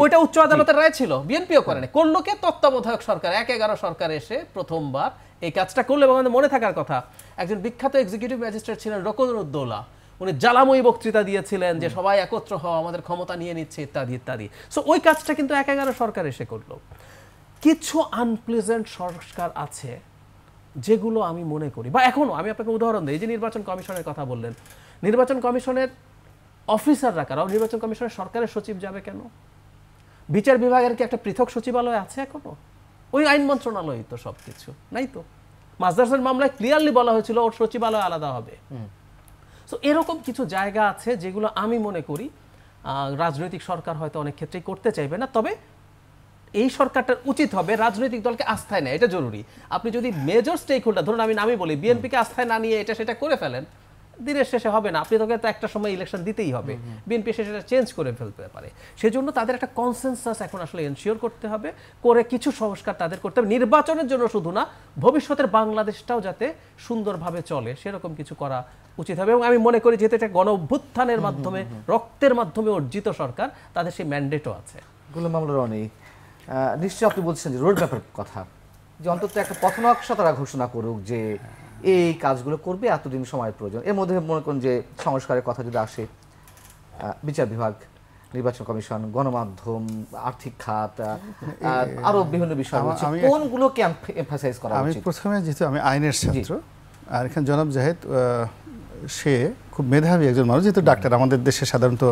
ওইটা উচ্চ আদালতের রায় ছিল, বিএনপিও করেনি, করলো কে? তত্ত্বাবধায়ক সরকার, ১/১১ সরকার এসে প্রথমবার এই কাজটা করলো। এবং আমাদের মনে থাকার কথা, একজন বিখ্যাত এক্সিকিউটিভ ম্যাজিস্ট্রেট ছিলেন রকনুদ্দৌলা, উনি জ্বালাময়ী বক্তৃতা দিয়েছিলেন যে সবাই একত্র হওয়া, আমাদের ক্ষমতা নিয়ে নিচ্ছে ইত্যাদি ইত্যাদি। সো ওই কাজটা কিন্তু ১/১১ সরকার এসে করলো। কিছু আনপ্লেজেন্ট সংস্কার আছে যেগুলো আমি মনে করি, বা এখনো আমি আপনাকে উদাহরণ দিই, এই যে নির্বাচন কমিশনের কথা বললেন, নির্বাচন কমিশনের অফিসাররা কারা? নির্বাচন কমিশনের সরকারের সচিব যাবে কেন? বিচার বিভাগের কি একটা পৃথক সচিবালয় আছে এখনো? ওই আইন মন্ত্রণালয় তো সবকিছু নাই তো। মাজদারসের মামলায় ক্লিয়ারলি বলা হয়েছিল ওর সচিবালয় আলাদা হবে। সো এরকম কিছু জায়গা আছে যেগুলো আমি মনে করি রাজনৈতিক সরকার হয়তো অনেক ক্ষেত্রেই করতে চাইবে না, তবে এই সরকারটার উচিত হবে রাজনৈতিক দলকে আস্থায় নেয়, এটা জরুরি। আপনি যদি মেজর স্টেক হোল্ডার, ধরুন আমি বলি বিএনপিকে আস্থায় না নিয়ে এটা সেটা করে ফেলেন, দিনের শেষে হবে না। আপনি তোকে তো একটা সময় ইলেকশন দিতেই হবে, বিএনপি সেটা চেঞ্জ করে ফেলতে পারে। সেজন্য তাদের একটা কনসেনসাস এখন আসলে এনশিওর করতে হবে, করে কিছু সংস্কার তাদের করতে হবে, নির্বাচনের জন্য শুধু না, ভবিষ্যতের বাংলাদেশটাও যাতে সুন্দরভাবে চলে সেরকম কিছু করা উচিত হবে। এবং আমি মনে করি যেহেতু এটা গণ অভ্যুত্থানের মাধ্যমে, রক্তের মাধ্যমে অর্জিত সরকার, তাদের সেই ম্যান্ডেটও আছে। গোলাম মামলা রনি, নিশ্চয়ই আপনি বলছেন যে রোড ম্যাপের কথা, যে অন্তত একটা পথনকশা তারা ঘোষণা করুক যে এই কাজগুলো করবে, এতদিন সময়ের প্রয়োজন। এর মধ্যে মনে করুন যে সংস্কারের কথা যদি আসে, বিচার বিভাগ, নির্বাচন কমিশন, গণমাধ্যম, আর্থিক খাত, আরো বিভিন্ন বিষয় রয়েছে, কোনগুলোকে এমফাসাইজ করা উচিত? আমি প্রথমে, যেহেতু আমি আইনের ছাত্র, আর এখানে জনাব জাহেদ সে খুব মেধাবী একজন মানুষ, যেহেতু ডাক্তার। আমাদের দেশে সাধারণত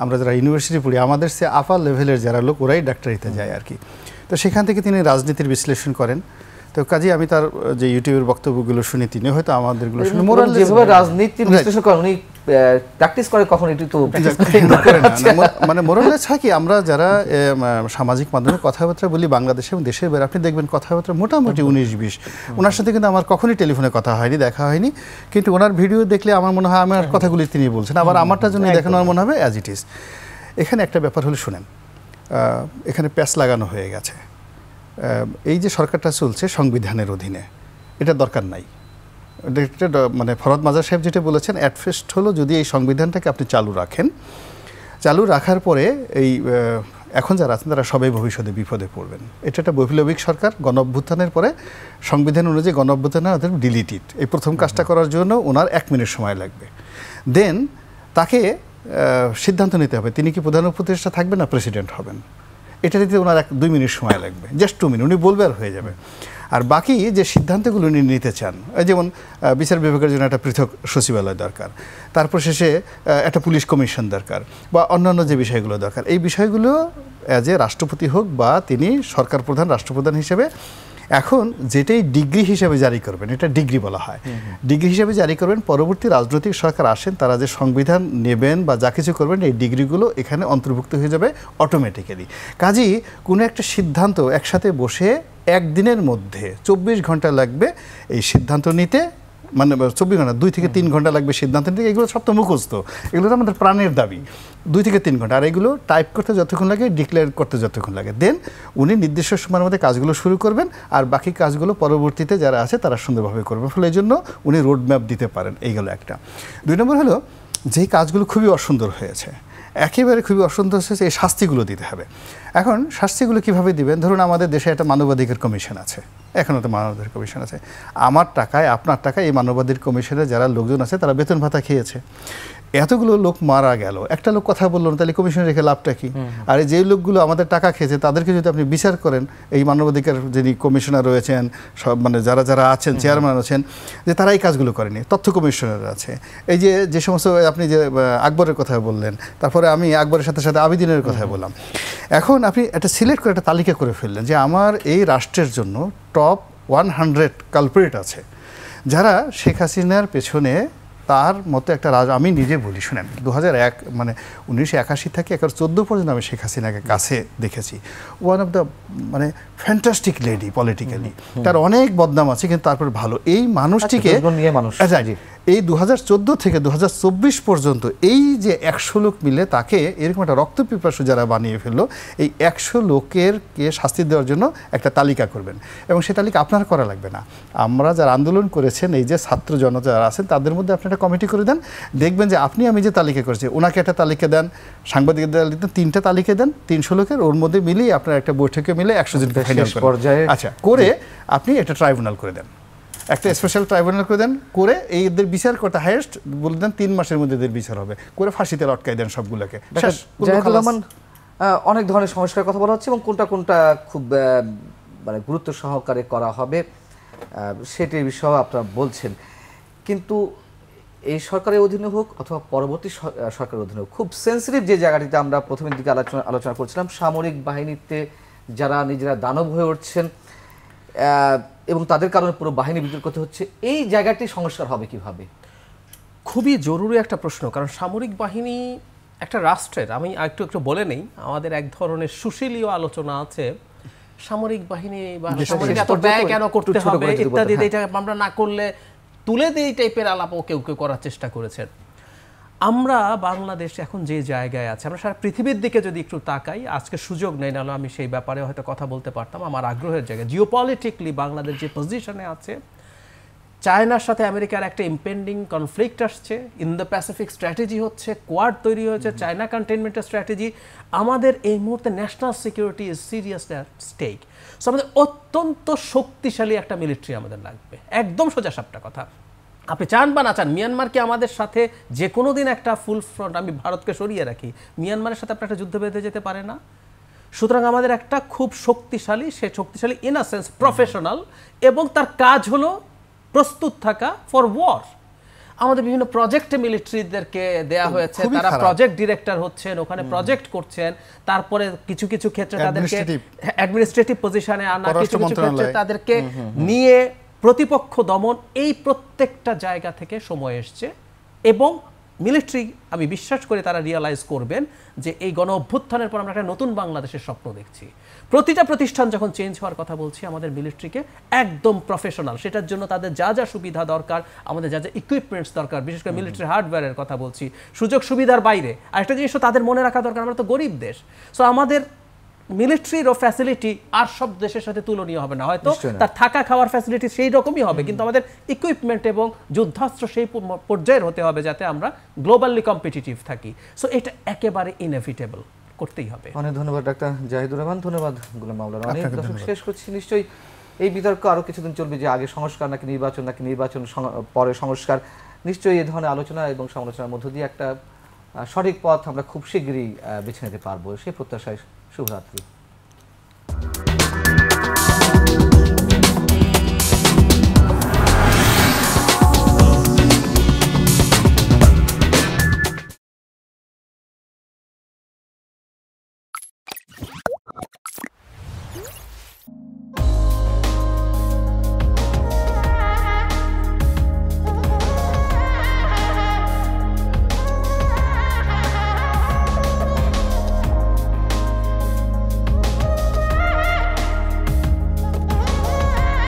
আমরা যারা ইউনিভার্সিটি পড়ি, আমাদের সে আপার লেভেলের যারা লোক, ওরাই ডাক্তারিতে যায় আর কি। তো সেখান থেকে তিনি রাজনীতির বিশ্লেষণ করেন। তো কাজেই আমি তার যে ইউটিউবের বক্তব্যগুলো শুনি, তিনি হয়তো আমাদেরগুলো শুনে মোরাল যেভাবে রাজনীতির বিশ্লেষণ করেন, উনি প্র্যাকটিস করে কখন, এটি তো মানে মোরালেস হয় কি, আমরা যারা সামাজিক মাধ্যমে কথাবার্তা বলি বাংলাদেশে এবং দেশের বাইরে, আপনি দেখবেন কথাবার্তা মোটামুটি 19-20। ওনার সাথে কিন্তু আমার কখনই টেলিফোনে কথা হয়নি, দেখা হয়নি, কিন্তু ওনার ভিডিও দেখলে আমার মনে হয় আমার কথাগুলি তিনি বলছেন, আবার আমারটার জন্য দেখানো আমার মনে হবে অ্যাজ ইট ইজ। এখানে একটা ব্যাপার হলে শুনেন, এখানে প্যাচ লাগানো হয়ে গেছে। এই যে সরকারটা চলছে সংবিধানের অধীনে, এটা দরকার নাই। মানে ফরহাদ মাজার সাহেব যেটা বলেছেন, অ্যাটফার্স্ট হলো যদি এই সংবিধানটাকে আপনি চালু রাখেন, চালু রাখার পরে এই এখন যারা আছেন তারা সবাই ভবিষ্যতে বিপদে পড়বেন। এটা একটা বৈপ্লবিক সরকার, গণ অভ্যুত্থানের পরে সংবিধান অনুযায়ী গণ অভ্যুত্থানের ওদের ডিলিটেড। এই প্রথম কাজটা করার জন্য ওনার 1 মিনিট সময় লাগবে। দেন তাকে সিদ্ধান্ত নিতে হবে তিনি কি প্রধান উপদেষ্টা থাকবেন না প্রেসিডেন্ট হবেন। এটা নিতে ওনার 1-2 মিনিট সময় লাগবে, জাস্ট 2 মিনিট, উনি বলবে আর হয়ে যাবে। আর বাকি যে সিদ্ধান্তগুলো উনি নিতে চান, যেমন বিচার বিভাগের জন্য একটা পৃথক সচিবালয় দরকার, তারপর শেষে একটা পুলিশ কমিশন দরকার, বা অন্যান্য যে বিষয়গুলো দরকার, এই বিষয়গুলো অ্যাজ এ রাষ্ট্রপতি হোক বা তিনি সরকার প্রধান, রাষ্ট্রপ্রধান হিসেবে এখন যেটাই ডিগ্রি হিসেবে জারি করবেন, এটা ডিগ্রি বলা হয়, ডিগ্রি হিসেবে জারি করবেন। পরবর্তী রাজনৈতিক সরকার আসেন, তারা যে সংবিধান নেবেন বা যা কিছু করবেন, এই ডিগ্রিগুলো এখানে অন্তর্ভুক্ত হয়ে যাবে অটোমেটিক্যালি। কাজেই কোনো একটা সিদ্ধান্ত একসাথে বসে একদিনের মধ্যে 24 ঘন্টা লাগবে এই সিদ্ধান্ত নিতে, মানে 24 ঘন্টা, 2 থেকে 3 ঘন্টা লাগবে সিদ্ধান্ত নিতে। এগুলো সব তো মুখস্থ, এগুলো তো আমাদের প্রাণের দাবি। 2 থেকে 3 ঘন্টা, আর এগুলো টাইপ করতে যতক্ষণ লাগে, ডিক্লেয়ার করতে যতক্ষণ লাগে। দেন উনি নির্দিষ্ট সময়ের মধ্যে কাজগুলো শুরু করবেন, আর বাকি কাজগুলো পরবর্তীতে যারা আছে তারা সুন্দরভাবে করবেন। ফলে এই জন্য উনি রোড ম্যাপ দিতে পারেন। এইগুলো একটা। 2 নম্বর হলো, যেই কাজগুলো খুবই অসুন্দর হয়েছে, একেবারে খুবই অসুন্দর হয়েছে, এই শাস্তিগুলো দিতে হবে। এখন শাস্তিগুলো কিভাবে দিবেন? ধরুন আমাদের দেশে একটা মানবাধিকার কমিশন আছে, এখনও তো মানবাধিকার কমিশন আছে। আমার টাকায়, আপনার টাকায় এই মানবাধিকার কমিশনের যারা লোকজন আছে তারা বেতন ভাতা খেয়েছে। এতগুলো লোক মারা গেল, একটা লোক কথা বললো না, তাহলে কমিশন রেখে লাভটা কি? আর যে লোকগুলো আমাদের টাকা খেয়েছে তাদেরকে যদি আপনি বিচার করেন, এই মানবাধিকার যিনি কমিশনার রয়েছেন, সব মানে যারা যারা আছেন, চেয়ারম্যান আছেন, যে তারা এই কাজগুলো করেনি, তথ্য কমিশনার আছে, এই যে সমস্ত আপনি যে আকবরের কথা বললেন, তারপরে আমি আকবরের সাথে সাথে আবিদিনের কথা বললাম। এখন আপনি একটা সিলেক্ট করে একটা তালিকা করে ফেললেন যে আমার এই রাষ্ট্রের জন্য টপ 100 কালপ্রিট আছে, যারা শেখ হাসিনার পেছনে তার মতো একটা আমি নিজে বলি, শুনেন, 2001 মানে 1981 থেকে 2014 পর্যন্ত আমি শেখ হাসিনাকে কাছে দেখেছি। ওয়ান অফ দ্য মানে ফ্যান্টাস্টিক লেডি পলিটিক্যালি, তার অনেক বদনাম আছে কিন্তু তারপর ভালো। এই মানুষটিকে এই 2014 থেকে 2024 পর্যন্ত এই যে 100 লোক মিলে তাকে এরকম একটা রক্তপিপাসু যারা বানিয়ে ফেললো, এই 100 লোকেরকে শাস্তি দেওয়ার জন্য একটা তালিকা করবেন, এবং সেই তালিকা আপনার করা লাগবে না। আমরা যারা আন্দোলন করেছেন, এই যে ছাত্র জনতা যারা আছেন, তাদের মধ্যে আপনি একটা কমিটি করে দেন। দেখবেন যে আপনি আমি যে তালিকা করেছি, ওনাকে একটা তালিকা দেন, সাংবাদিকদের 3টা তালিকা দেন, 300 লোকের, ওর মধ্যে মিলিয়ে আপনার একটা বৈঠকে মিলে 100 জনকে ফাইনাল পর্যায়ে আচ্ছা করে আপনি একটা ট্রাইব্যুনাল করে দেন, একটা স্পেশাল ট্রাইব্যুনাল করে দেন, করে এদের বিচার করতে হাইয়েস্ট বলে দেন 3 মাসের মধ্যে এদের বিচার হবে, করে ফাঁসিতে লটকাই দেন সবগুলোকে। জাহিদুর রহমান, অনেক ধরনের সংস্কার কথা বলা হচ্ছে এবং কোনটা কোনটা খুব মানে গুরুত্ব সহকারে করা হবে সেটির বিষয়ে আপনারা বলছেন, কিন্তু এই সরকারের অধীনে হোক অথবা পরবর্তী সরকারের অধীনে হোক, খুব সেন্সিটিভ যে জায়গাটিতে আমরা প্রথমের দিকে আলোচনা করছিলাম, সামরিক বাহিনীতে যারা নিজেরা দানব হয়ে উঠছেন এবং তাদের কারণে পুরো বাহিনী বিদ্রোহ করতে হচ্ছে, এই জায়গাটি সংস্কার হবে কিভাবে? খুবই জরুরি একটা প্রশ্ন, কারণ সামরিক বাহিনী একটা রাষ্ট্রের, আমি একটু বলে নেই, আমাদের এক ধরনের সুশীলীয় আলোচনা আছে সামরিক বাহিনী বা সামরিক এত ব্যয় কেন করতে হবে ইত্যাদি, এটা আমরা না করলে তুলে দিয়ে এই টাইপের আলাপও কেউ কেউ করার চেষ্টা করেছেন। আমরা বাংলাদেশ এখন যে জায়গায় আছে, আমরা সারা পৃথিবীর দিকে যদি একটু তাকাই, আজকে সুযোগ নেই, নাহলে আমি সেই ব্যাপারে হয়তো কথা বলতে পারতাম। আমার আগ্রহের জায়গায় জিওপলিটিক্যালি বাংলাদেশ যে পজিশনে আছে, চায়নার সাথে আমেরিকার একটা ইম্পেন্ডিং কনফ্লিক্ট আসছে, ইন্দো প্যাসিফিক স্ট্র্যাটেজি হচ্ছে, কোয়াড তৈরি হয়েছে, চায়না কন্টেইনমেন্টের স্ট্র্যাটেজি, আমাদের এই মুহূর্তে national security is serious stake. So আমাদের অত্যন্ত শক্তিশালী একটা মিলিটারি আমাদের লাগবে, একদম সোজা সাপটা কথা। আপনি চান বা না চান, মিয়ানমারকে আমাদের সাথে যে কোনো দিন একটা ফুল ফ্রন্ট, আমি ভারতকে সরিয়ে রাখি, মিয়ানমারের সাথে আপনার একটা যুদ্ধ বেঁধে যেতে পারে না। সুতরাং আমাদের একটা খুব শক্তিশালী, সে শক্তিশালী ইন আ সেন্স প্রফেশনাল, এবং তার কাজ হলো প্রস্তুত থাকা ফর ওয়ার। আমাদের বিভিন্ন প্রজেক্টে মিলিটারিদেরকে দেয়া হয়েছে, তারা প্রজেক্ট ডিরেক্টর হচ্ছেন, ওখানে প্রজেক্ট করছেন, তারপরে কিছু কিছু ক্ষেত্রে তাদেরকে অ্যাডমিনিস্ট্রেটিভ পজিশনে আনা, কিছু কিছু ক্ষেত্রে তাদেরকে নিয়ে প্রতিপক্ষ দমন, এই প্রত্যেকটা জায়গা থেকে সময় এসছে। এবং মিলিটারি, আমি বিশ্বাস করি তারা রিয়ালাইজ করবেন যে এই গণ অভ্যুত্থানের পর আমরা একটা নতুন বাংলাদেশের স্বপ্ন দেখছি। প্রতিটা প্রতিষ্ঠান যখন চেঞ্জ হওয়ার কথা বলছি, আমাদের মিলিটারিকে একদম প্রফেশনাল, সেটার জন্য তাদের যা যা সুবিধা দরকার, আমাদের যা যা ইকুইপমেন্টস দরকার, বিশেষ করে মিলিটারি হার্ডওয়্যারের কথা বলছি, সুযোগ সুবিধার বাইরে আরেকটা জিনিসও তাদের মনে রাখা দরকার, আমরা তো গরিব দেশ। সো আমাদের মিলিটারির ও ফ্যাসিলিটি আর সব দেশের সাথে তুলনীয় হবে না, হয়তো তার থাকা খাওয়ার ফ্যাসিলিটি সেই রকমই হবে, কিন্তু আমাদের ইকুইপমেন্ট এবং যুদ্ধাস্ত্র সেই পর্যায়ের হতে হবে যাতে আমরা গ্লোবালি কম্পিটিটিভ থাকি। সো এটা একেবারে ইনএভিটেবল, করতেই হবে। অনেক ধন্যবাদ ডাক্তার জাহিদুর রহমান, ধন্যবাদ গোলাম মাওলানা। অনেক দর্শক, শেষ করছি, নিশ্চয়ই এই বিতর্ক আরও কিছুদিন চলবে যে আগে সংস্কার নাকি নির্বাচন পরে সংস্কার। নিশ্চয়ই এই ধরনের আলোচনা এবং সমালোচনার মধ্য দিয়ে একটা সঠিক পথ আমরা খুব শীঘ্রই বেছে নিতে পারবো, সেই প্রত্যাশায় শুভরাত্রি।